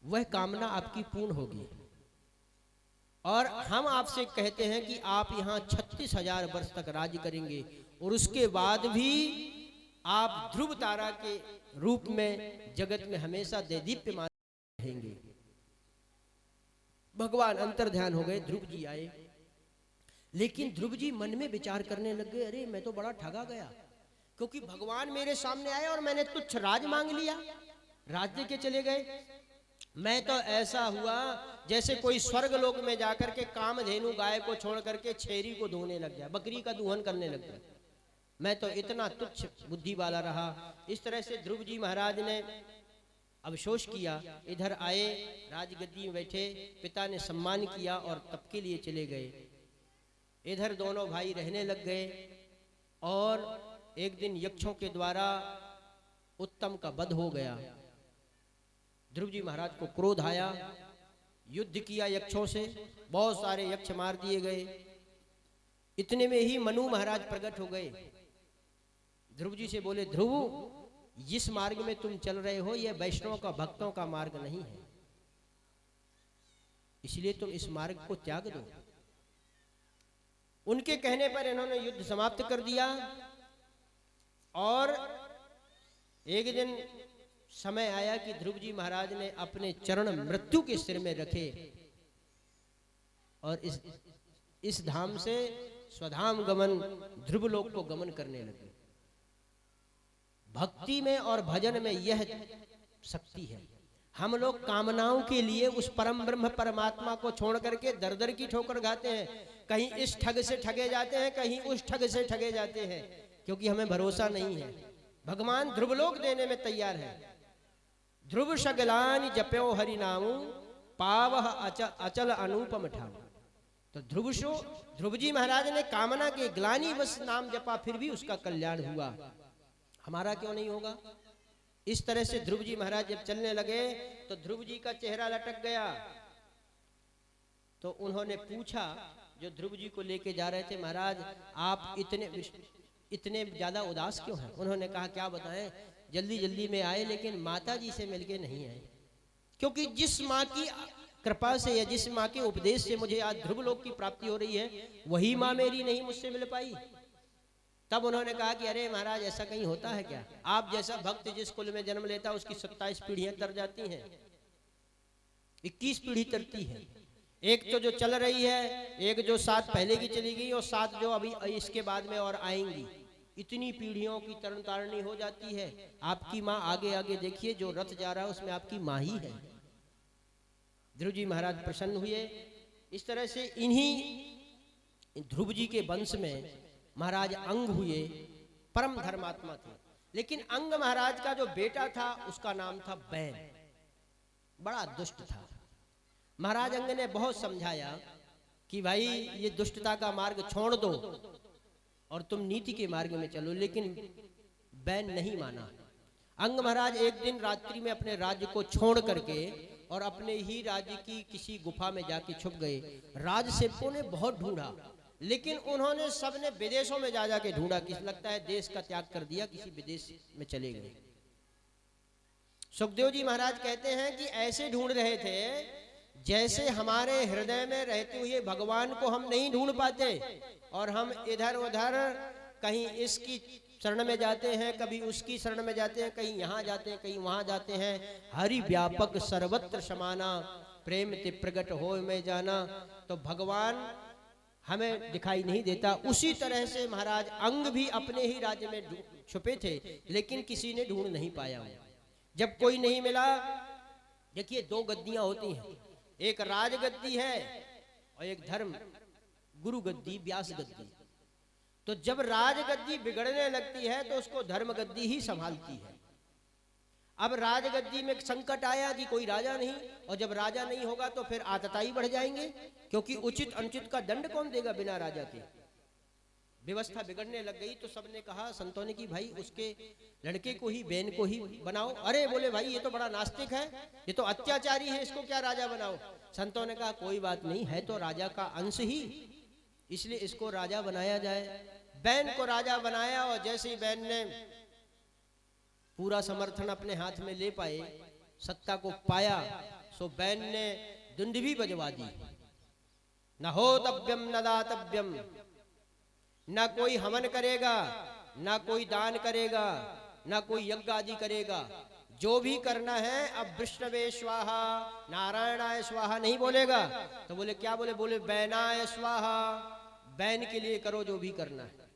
वह कामना आपकी पूर्ण होगी, और हम आपसे कहते हैं कि आप यहाँ 36,000 वर्ष तक राज्य करेंगे, और उसके बाद भी आप ध्रुव तारा के रूप में जगत में हमेशा देदीप्यमान रहेंगे। भगवान अंतर ध्यान हो गए। ध्रुव जी आए। लेकिन ध्रुव जी मन में विचार करने लग गए, अरे मैं तो बड़ा ठगा गया, क्योंकि भगवान मेरे सामने आए और मैंने तुच्छ राज मांग लिया, राज्य के चले गए। मैं तो ऐसा हुआ जैसे कोई स्वर्ग लोक में जाकर के कामधेनु गाय को छोड़ करके छेरी को धोने लग गया, बकरी का दूहन करने लग गया। मैं तो इतना तुच्छ बुद्धि वाला रहा। इस तरह से ध्रुव जी महाराज ने अफसोस किया। इधर आए, राजगद्दी में बैठे, पिता ने सम्मान किया और तप के लिए चले गए। इधर दोनों भाई रहने लग गए और एक दिन यक्षों के द्वारा उत्तम का वध हो गया। ध्रुव जी महाराज को क्रोध आया, युद्ध किया यक्षों से, बहुत सारे यक्ष मार दिए गए। इतने में ही मनु महाराज प्रकट हो गए। ध्रुव जी से बोले, ध्रुव, जिस मार्ग में तुम चल रहे हो यह वैष्णव का, भक्तों का मार्ग नहीं है, इसलिए तुम इस मार्ग को त्याग दो। उनके कहने पर इन्होंने युद्ध समाप्त कर दिया। और एक दिन समय आया कि ध्रुव जी महाराज ने अपने चरण मृत्यु के सिर में रखे और इस धाम से स्वधाम गमन, ध्रुव लोक को गमन करने लगे। भक्ति में और भजन में यह शक्ति है। हम लोग कामनाओं के लिए उस परम ब्रह्म परमात्मा को छोड़ करके दर दर की ठोकर खाते हैं। कहीं इस ठग से ठगे जाते हैं, कहीं उस ठग से ठगे जाते हैं, क्योंकि हमें भरोसा नहीं है। भगवान ध्रुवलोक देने में तैयार है। ध्रुव सगलानि जप्यो हरि नामु, पावह अचल अनुपम ठाम। तो ध्रुव जी महाराज ने कामना के ग्लानि बस नाम जपा, फिर भी उसका कल्याण हुआ। हमारा क्यों नहीं होगा? इस तरह से ध्रुव जी महाराज जब चलने लगे तो ध्रुव जी का चेहरा लटक गया। तो उन्होंने पूछा, जो ध्रुव जी को लेके जा रहे थे, महाराज आप इतने ज्यादा उदास क्यों हैं? उन्होंने कहा, क्या बताएं, जल्दी जल्दी में आए लेकिन माता जी से मिलके नहीं आए, क्योंकि जिस माँ की कृपा से या जिस माँ के उपदेश से मुझे आज ध्रुव लोक की प्राप्ति हो रही है, वही माँ मेरी नहीं मुझसे मिल पाई। तब उन्होंने कहा कि अरे महाराज, ऐसा कहीं होता है क्या? आप जैसा भक्त जिस कुल में जन्म लेता है उसकी 27 पीढ़ियां तर जाती हैं, 21 पीढ़ी तरती है। एक तो जो चल रही है, एक जो 7 पहले की चली गई और 7 जो अभी इसके बाद में और आएंगी। इतनी पीढ़ियों की तरण तारणी हो जाती है। आपकी माँ आगे आगे देखिए, जो रथ जा रहा है उसमें आपकी माँ ही है। ध्रुव जी महाराज प्रसन्न हुए। इस तरह से इन्हीं ध्रुव जी के वंश में महाराज अंग हुए, परम धर्मात्मा थे। लेकिन अंग महाराज का जो बेटा था उसका नाम था बैन, बड़ा दुष्ट था। महाराज अंग ने बहुत समझाया कि भाई ये दुष्टता का मार्ग छोड़ दो और तुम नीति के मार्ग में चलो, लेकिन बैन नहीं माना। अंग महाराज एक दिन रात्रि में अपने राज्य को छोड़ करके और अपने ही राज्य की किसी गुफा में जाके छुप गए। राजसेवकों ने बहुत ढूंढा, लेकिन उन्होंने सबने विदेशों में जा जाके ढूंढा। किस लगता है देश का त्याग कर दिया, किसी विदेश में चले गए। सुखदेव जी महाराज कहते हैं कि ऐसे ढूंढ रहे थे जैसे हमारे हृदय में रहते हुए भगवान को हम नहीं ढूंढ पाते, और हम इधर उधर कहीं इसकी शरण में जाते हैं, कभी उसकी शरण में जाते हैं, कहीं यहाँ जाते हैं, कहीं वहां जाते हैं। हरि व्यापक सर्वत्र समाना, प्रेम ते प्रगट हो में जाना। तो भगवान हमें दिखाई नहीं देता। उसी तरह से महाराज अंग भी अपने ही राज्य में छुपे थे, लेकिन किसी ने ढूंढ नहीं पाया। जब कोई नहीं मिला, देखिए 2 गद्दियां होती हैं, एक राज गद्दी है और एक धर्म गुरु गद्दी, व्यास गद्दी। तो जब राज गद्दी बिगड़ने लगती है तो उसको धर्म गद्दी ही संभालती है। अब राज गद्दी में संकट आया कि कोई राजा नहीं, और जब राजा नहीं होगा तो फिर आतताई बढ़ जाएंगे, क्योंकि उचित अनुचित का दंड कौन देगा बिना राजा के। व्यवस्था बिगड़ने लग गई तो सबने कहा, संतों ने, कि भाई उसके लड़के को ही, बेन को ही बनाओ। अरे बोले भाई ये तो बड़ा नास्तिक है, ये तो अत्याचारी है, इसको क्या राजा बनाओ। संतों ने कहा कोई बात नहीं, है तो राजा का अंश ही, इसलिए इसको राजा बनाया जाए। बैन को राजा बनाया, और जैसे ही बैन ने पूरा समर्थन अपने हाथ में ले पाए, सत्ता को पाया, सो बैन ने दुंदुभी बजवा दी। न हो तव्यम न दातव्यम, न कोई हवन करेगा, न कोई दान करेगा, न कोई यज्ञ आदि करेगा। जो भी करना है अब विष्णवे स्वाहा, नारायणाय स्वाहा नहीं बोलेगा। तो बोले क्या बोले? बोले बैनाय स्वाहा, बैन के लिए करो जो भी करना है,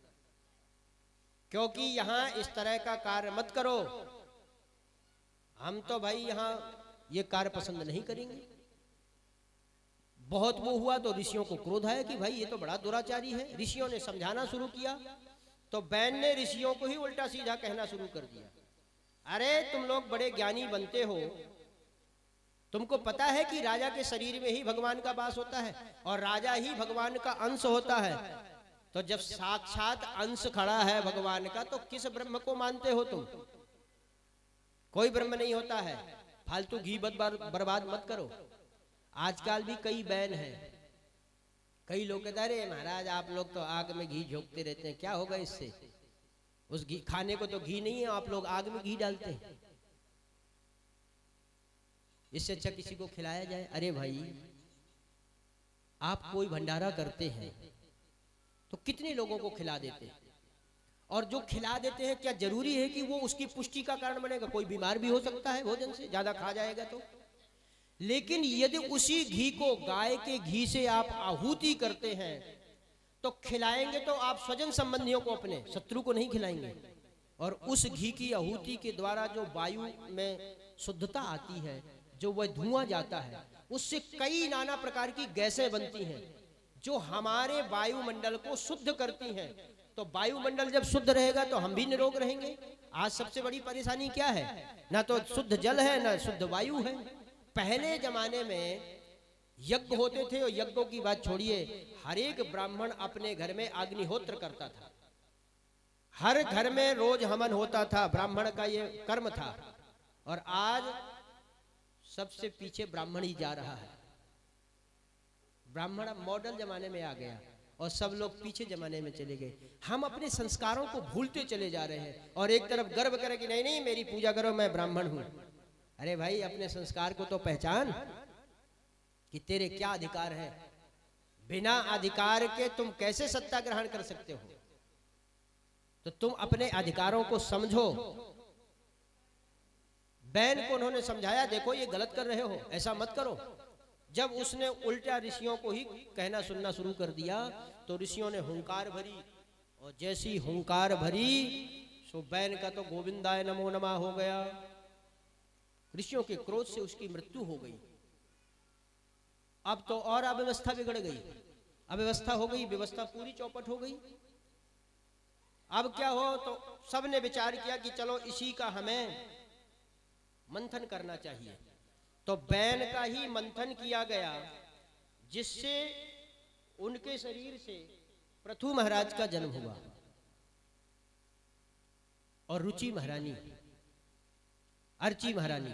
क्योंकि यहां इस तरह का कार्य मत करो। हम तो भाई यहां ये कार्य पसंद नहीं करेंगे। बहुत वो हुआ तो ऋषियों को क्रोध आया कि भाई ये तो बड़ा दुराचारी है। ऋषियों ने समझाना शुरू किया तो बैन ने ऋषियों को ही उल्टा सीधा कहना शुरू कर दिया, अरे तुम लोग बड़े ज्ञानी बनते हो, तुमको पता है कि राजा के शरीर में ही भगवान का वास होता है और राजा ही भगवान का अंश होता है। तो जब साक्षात अंश खड़ा है भगवान का तो किस ब्रह्म को मानते हो तुम? कोई ब्रह्म नहीं होता है। फालतू घी बर्बाद मत करो। आजकल भी कई बैन हैं। कई लोग कहते हैं अरे महाराज आप लोग तो आग में घी झोंकते रहते हैं, क्या होगा इससे? उस घी खाने को तो घी नहीं है, आप लोग आग में घी डालते हैं। इससे अच्छा किसी को खिलाया जाए। अरे भाई आप कोई भंडारा करते हैं तो कितने लोगों को खिला देते हैं, और जो खिला देते हैं क्या जरूरी है कि वो उसकी पुष्टि का कारण बनेगा? कोई बीमार भी हो सकता है भोजन से, ज्यादा खा जाएगा तो। लेकिन यदि उसी घी को गाय के घी से आप आहुति करते हैं तो खिलाएंगे तो आप स्वजन संबंधियों को, अपने शत्रु को नहीं खिलाएंगे। और उस घी की आहुति के द्वारा जो वायु में शुद्धता आती है, जो वह धुआं जाता है, उससे कई नाना प्रकार की गैसें बनती हैं जो हमारे वायुमंडल को शुद्ध करती हैं। तो वायुमंडल जब शुद्ध रहेगा तो हम भी निरोग रहेंगे। आज सबसे बड़ी परेशानी क्या है? ना तो शुद्ध जल है ना शुद्ध वायु है। पहले जमाने में यज्ञ होते थे, और यज्ञों की बात छोड़िए, हर एक ब्राह्मण अपने घर में अग्निहोत्र करता था। हर घर में रोज हवन होता था, ब्राह्मण का ये कर्म था। और आज सबसे पीछे ब्राह्मण ही जा रहा है। ब्राह्मण मॉडल जमाने में आ गया और सब लोग पीछे जमाने में चले गए। हम अपने संस्कारों को भूलते चले जा रहे हैं और एक तरफ गर्व करें कि नहीं नहीं मेरी पूजा करो, मैं ब्राह्मण हूं। अरे भाई अपने संस्कार को तो पहचान कि तेरे क्या अधिकार है। बिना अधिकार के तुम कैसे सत्ता ग्रहण कर सकते हो? तो तुम अपने अधिकारों को समझो। बैन को उन्होंने समझाया, देखो ये गलत कर रहे हो, ऐसा मत करो। जब उसने उल्टा ऋषियों को ही कहना सुनना शुरू कर दिया तो ऋषियों ने हुंकार भरी, और जैसी हुंकार भरी सो बैन का तो गोविंदाय नमो नमः हो गया। ऋषियों के क्रोध से उसकी मृत्यु हो गई। अब तो और अव्यवस्था बिगड़ गई, अव्यवस्था हो गई, व्यवस्था पूरी चौपट हो गई। अब क्या हो, तो सबने विचार किया कि चलो इसी का हमें मंथन करना चाहिए। तो बैन का ही मंथन किया गया, जिससे उनके शरीर से पृथु महाराज का जन्म हुआ और रुचि महारानी, अर्ची महारानी।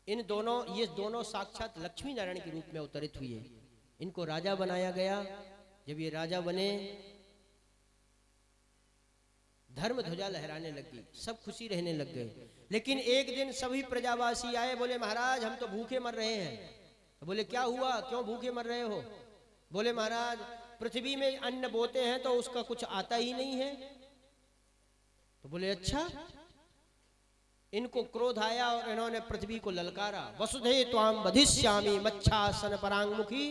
इन दोनों, ये दोनों साक्षात लक्ष्मी नारायण के रूप में अवतरित हुए। इनको राजा बनाया गया। जब ये राजा बने, धर्म ध्वजा लहराने लग गई, सब खुशी रहने लग गए। लेकिन एक दिन सभी प्रजावासी आए, बोले महाराज हम तो भूखे मर रहे हैं। तो बोले क्या हुआ, क्यों भूखे मर रहे हो? बोले महाराज पृथ्वी में अन्न बोते हैं तो उसका कुछ आता ही नहीं है। तो बोले अच्छा। इनको क्रोध आया और इन्होंने पृथ्वी को ललकारा, वसुधे त्वाम वधिष्यामि मच्छासन परांगमुखी।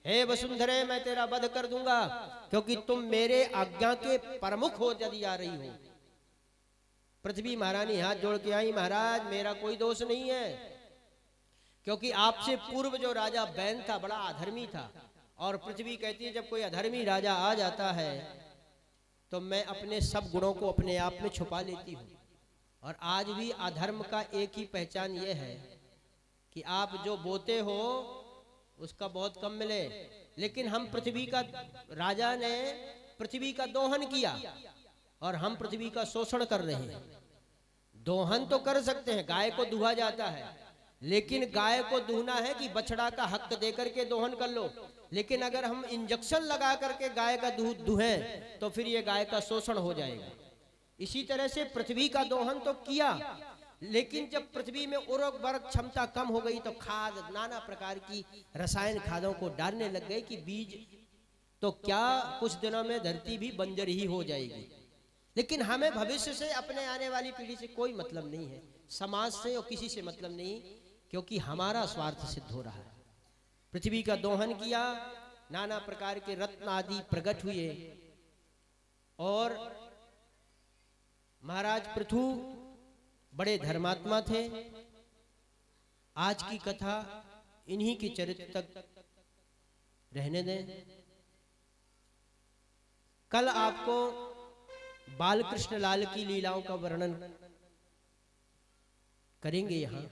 हे वसुंधरे मैं तेरा वध कर दूंगा, क्योंकि तुम मेरे आज्ञा के प्रमुख हो यदि आ रही हो। पृथ्वी महारानी हाथ जोड़ के आई, महाराज मेरा कोई दोष नहीं है, क्योंकि आपसे पूर्व जो राजा बैन था बड़ा अधर्मी था। और पृथ्वी कहती है जब कोई अधर्मी राजा आ जाता है तो मैं अपने सब गुणों को अपने आप में छुपा लेती हूँ। और आज भी अधर्म का एक ही पहचान ये है कि आप जो बोते हो उसका बहुत कम मिले। लेकिन हम पृथ्वी का, राजा ने पृथ्वी का दोहन किया और हम पृथ्वी का शोषण कर रहे हैं। दोहन तो कर सकते हैं, गाय को दुहा जाता है, लेकिन गाय को दुहना है कि बछड़ा का हक दे करके दोहन कर लो। लेकिन अगर हम इंजेक्शन लगा करके गाय का दूध दुहें तो फिर ये गाय का शोषण हो जाएगा। इसी तरह से पृथ्वी का दोहन तो किया, लेकिन जब पृथ्वी में उर्वरक क्षमता कम हो गई तो खाद, नाना प्रकार की रसायन खादों को डालने लग गए कि बीज तो क्या कुछ दिनों में धरती भी बंजर ही हो जाएगी। लेकिन हमें भविष्य से, अपने आने वाली पीढ़ी से कोई मतलब नहीं है, समाज से और किसी से मतलब नहीं, क्योंकि हमारा स्वार्थ सिद्ध हो रहा है। पृथ्वी का दोहन किया, नाना प्रकार के रत्न आदि प्रकट हुए और महाराज पृथु बड़े धर्मात्मा थे। आज की कथा इन्हीं के चरित्र तक रहने दें। कल आपको बाल कृष्ण लाल की लीलाओं का वर्णन करेंगे यहाँ,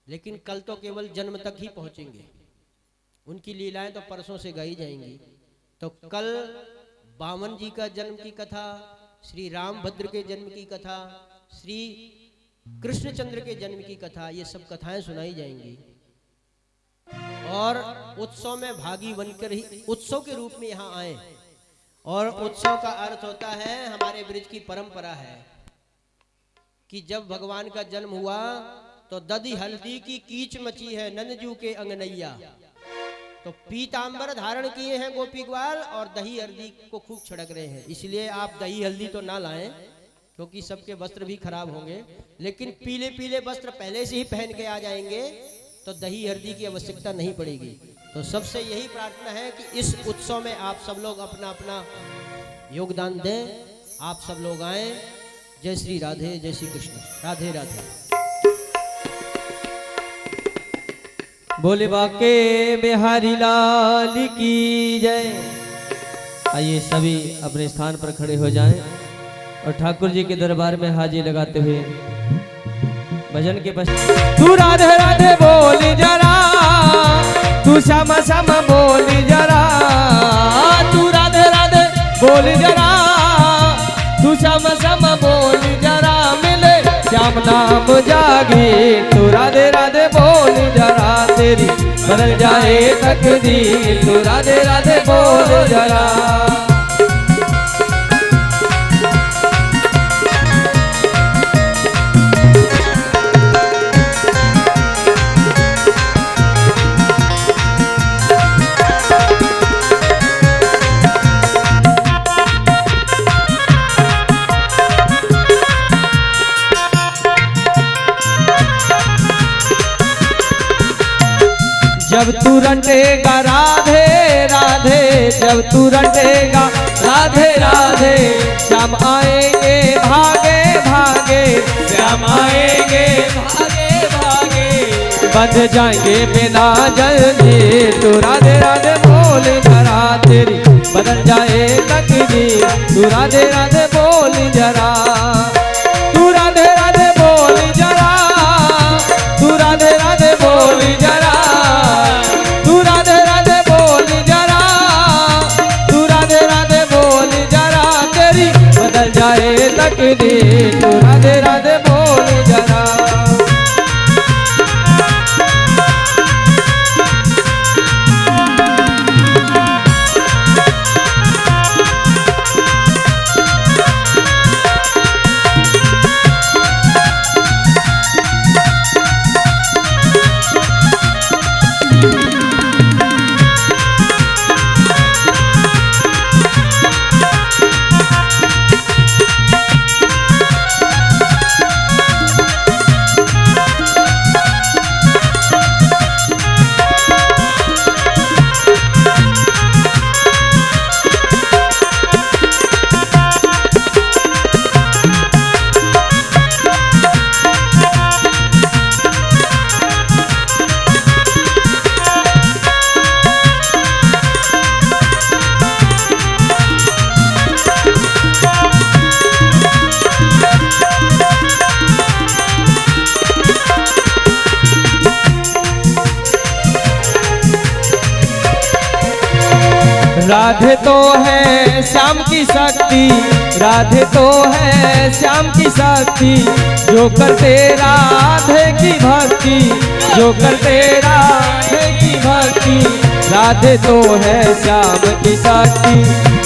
लेकिन कल तो केवल जन्म तक ही पहुंचेंगे, उनकी लीलाएं तो परसों से गाई जाएंगी। तो कल बामन जी का जन्म की कथा, श्री रामभद्र के जन्म की कथा, श्री कृष्णचंद्र के जन्म की कथा, ये सब कथाएं सुनाई जाएंगी और उत्सव में भागी बनकर ही उत्सव के रूप में यहाँ आए। और उत्सव का अर्थ होता है, हमारे ब्रज की परंपरा है कि जब भगवान का जन्म हुआ तो दधी हल्दी की कीच मची है नंदजू के अंगनैया। तो पीतांबर धारण किए हैं गोपी ग्वाल और दही हल्दी को खूब छिड़क रहे हैं। इसलिए आप दही हल्दी तो ना लाएं क्योंकि सबके वस्त्र भी खराब होंगे, लेकिन पीले पीले वस्त्र पहले से ही पहन के आ जाएंगे तो दही हल्दी की आवश्यकता नहीं पड़ेगी। तो सबसे यही प्रार्थना है कि इस उत्सव में आप सब लोग अपना अपना योगदान दें, आप सब लोग आए। जय श्री राधे, जय श्री कृष्ण, राधे राधे। बोले बाके बिहारी लाल की जय। आइए सभी अपने स्थान पर खड़े हो जाएं और ठाकुर जी के दरबार में हाजिरी लगाते हुए भजन के पश्चात तू राधे राधे बोली जरा, तू श्यामा श्यामा बोली जरा, तू राधे राधे बोली जरा, तू श्यामा श्यामा बोली जरा, मिले श्याम नाम जागे, तू राधे राधे बोली जरा, तेरी बदल जाए तकदीर, तू राधे राधे बोल जरा। जब तू रटेगा राधे राधे, जब तू रटेगा राधे राधे, श्याम आएंगे भागे भागे, श्याम आएंगे भागे भागे, बंध जाएंगे बिना जल्दी, तू राधे राधे बोल जरा, तेरी बदल जाए तकदीर, तू राधे राधे बोल जरा, तू राधे राधे बोल जरा, तू राधे राधे बोल जरा, तू राधे राधे बोल जरा, तू राधे राधे बोल जरा, तेरी बदल जाए तकदीर, तू राधे राधे बोल जरा। राधे तो है श्याम की शक्ति, राधे तो है श्याम की शक्ति, जो करते राधे की भक्ति, जो करते राधे की भक्ति, राधे तो है श्याम की शक्ति,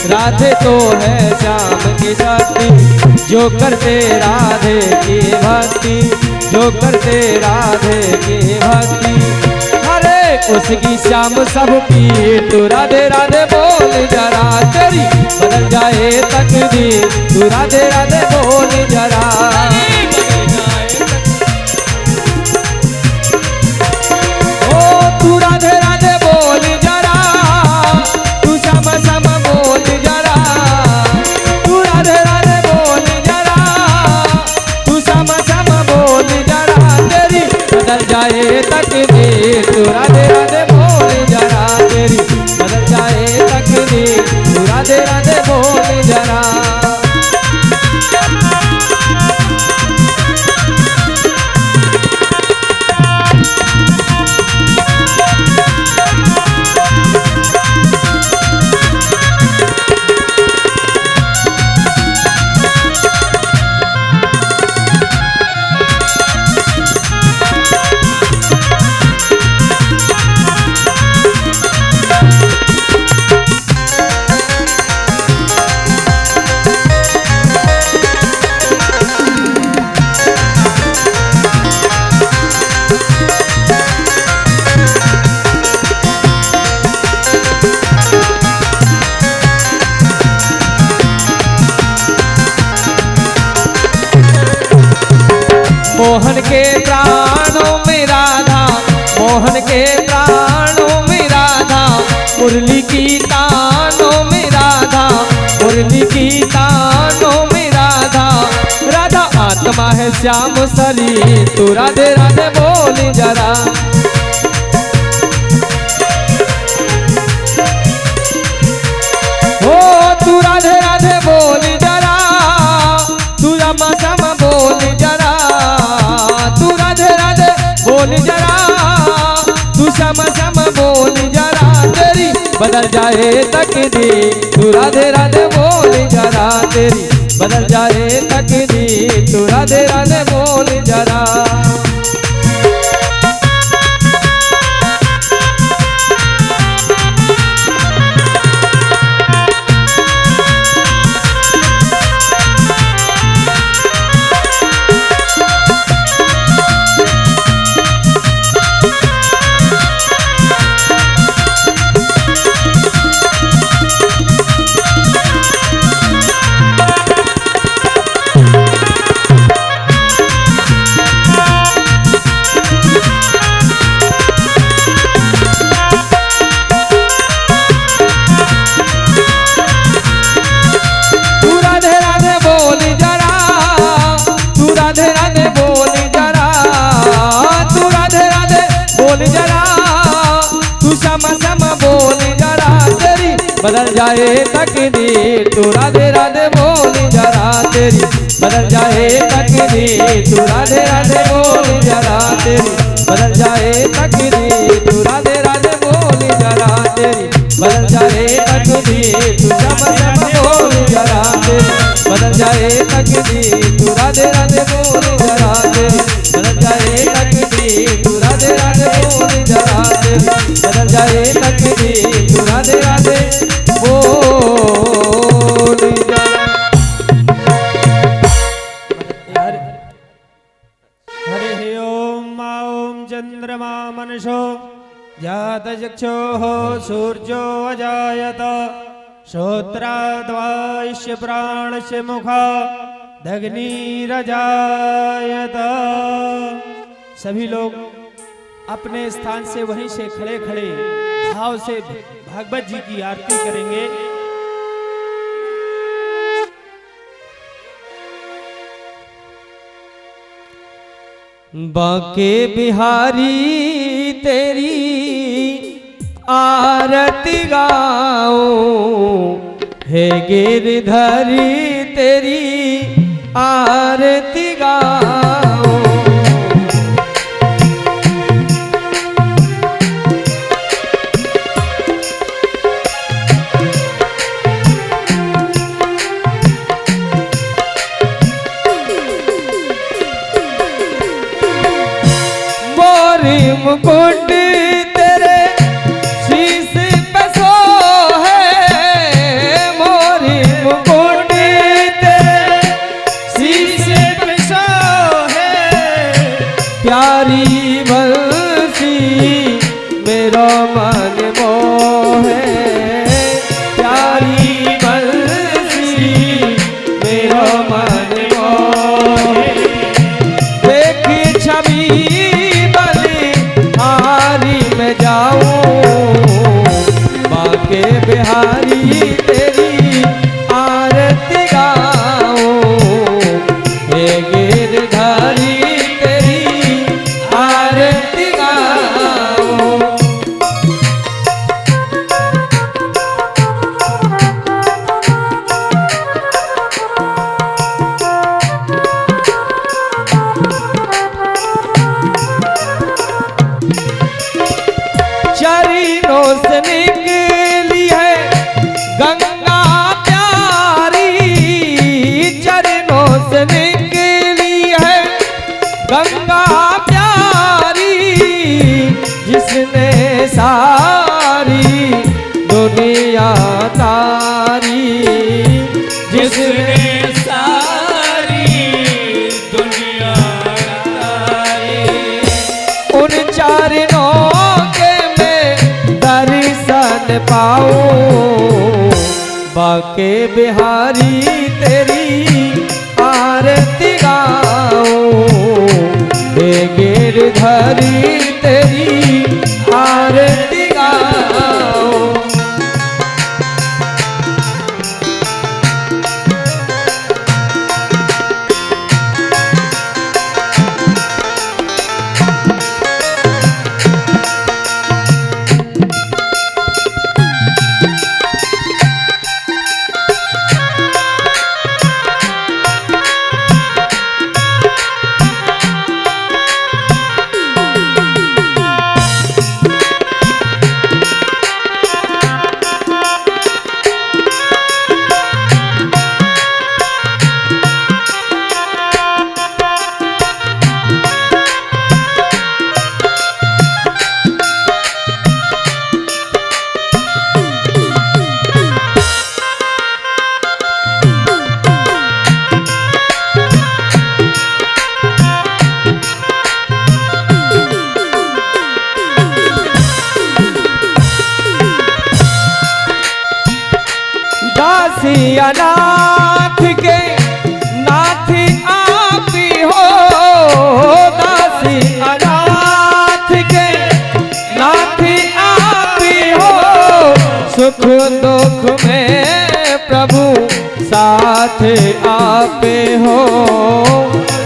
राधे तो है श्याम की शक्ति, जो करते राधे की भक्ति, जो करते राधे की भक्ति, उसकी श्याम सबकी, तू राधे राधे बोल जरा, तेरी बदल जाए तकदीर, तू राधे राधे बोल जरा, ओ तू राधे राधे बोल जरा, तकदीर तू राधे राधे बोल जरा तेरी बदल जाए तकदीर तू राधे राधे बोल जरा। मोहन के प्राणों में राधा, मोहन के प्राणों में राधा, मुरली की तानों में राधा, मुरली की तानों में राधा। राधा आत्मा है श्याम शरीर तू राधे राधे बोल जरा। ओ तू राधे राधे बोल जरा, तू रामा श्याम बोल जरा, तू राधे राधे बोल जरा, तू श्याम श्याम बोल जरा। तेरी बदल जाए तकदीर तू राधे राधे बोल जरा, तेरी बदल जाए तकदीर तू राधे राधे बोल जरा। बदल जाए तकदीर तू राधे राधे बोल जरा, तेरी बदल जाए तकदीर तू राधे राधे बोल जरा, तेरी बदल जाए तकदीर तू राधे राधे बोल जरा, तेरी बदल जाए तकदीर तू श्याम श्याम बोल जरा, तेरी बदल जाए तकदीर तू राधे राधे बोल जरा, तेरी बदल जाए तकदीर तू राधे राधे बोल जरा, तेरी बदल जाए तकदीर तू राधे राधे बोल जरा। हरि ओम ओम चंद्रमा मनसो जातचक्षुः सूर्यो अजायत श्रोत्राद्वायस्य प्राणस्य मुखादग्निरजायत। सभी लोग अपने स्थान से वहीं से खड़े खड़े भाव से भागवत जी की आरती करेंगे। बांके बिहारी तेरी आरती गाओ, हे गिरधरी तेरी आरती गाओ। मुकुट तेरे शीश पे सो है, मोरी मुकुट तेरे शीश पे सो है। प्यारी बंसी मेरा मन मोह है, प्यारी बंसी मेरा मन मोह है। देख छवि हारी ने सारी दुनिया तारी। उन चरणों के मैं दर्शन पाऊं, बाके बिहारी तेरी आरती गाऊं, हे गिरधरी तेरी आरती गाऊं। दासी अनाथ के नाथ आप ही हो, दासी अनाथ के नाथ आप ही हो, सुख दुख में प्रभु साथ आप हो,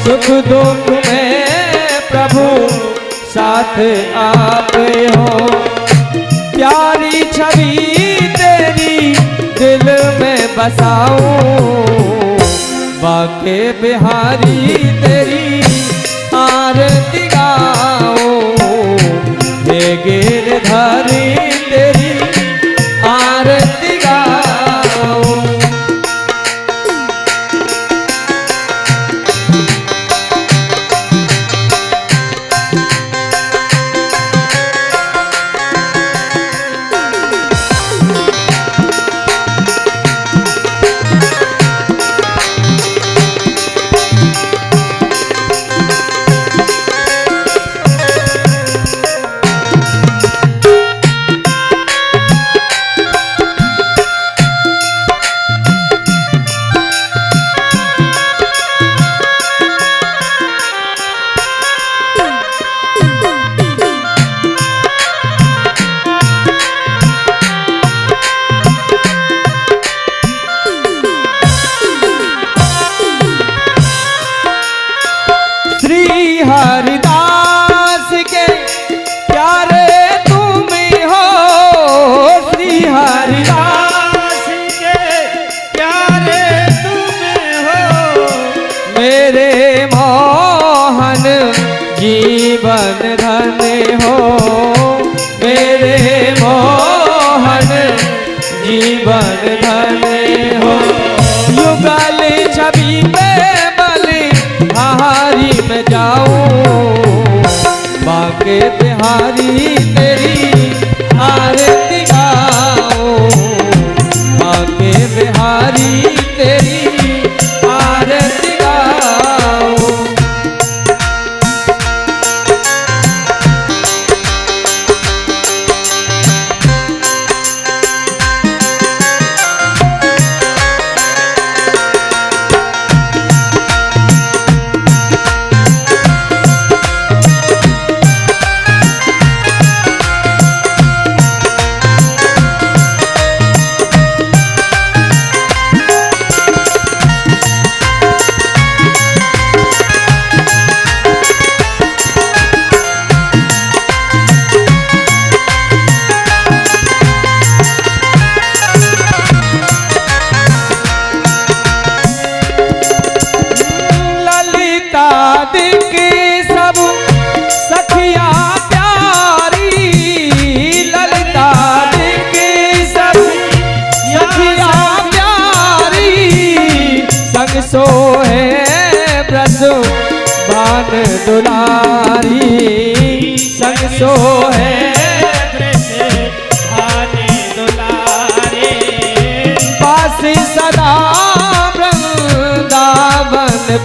सुख दुख में प्रभु साथ आप हो। प्यारी छवि तेरी दिल में बसाऊं, बाके बिहारी तेरी आरती गाऊं, हे गिरधरी तेरी आरती गाऊं। हरिदास के प्यारे तुम हो, श्री हरिदास के प्यारे तुम हो, मेरे मोहन जीवन धन हो, मेरे मोहन जीवन धन हो। युगल छवि पे हारी में जाऊं, बाके बिहारी तेरी आरती गाऊं, बाके बिहारी तेरी आरती गाऊं। सोहे ब्रज बान दुलारी, संग सोहे ब्रज बान दुलारी, पास सदा ब्रह्म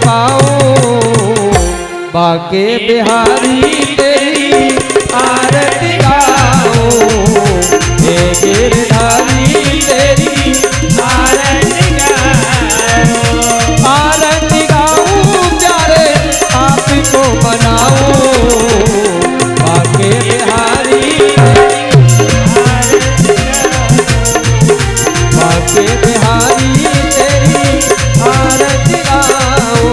पाऊं, बाके बिहारी तेरी आरती गाऊं, हे गिरधारी तेरी आरती गाऊं, आरती गाऊं प्यारे आप को बनाऊं, बाके बिहारी बाके बिहारी तेरी आरती गाऊं,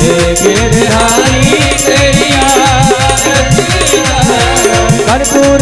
हे गिरधारी तेरी आरती गाऊं। कर्पूर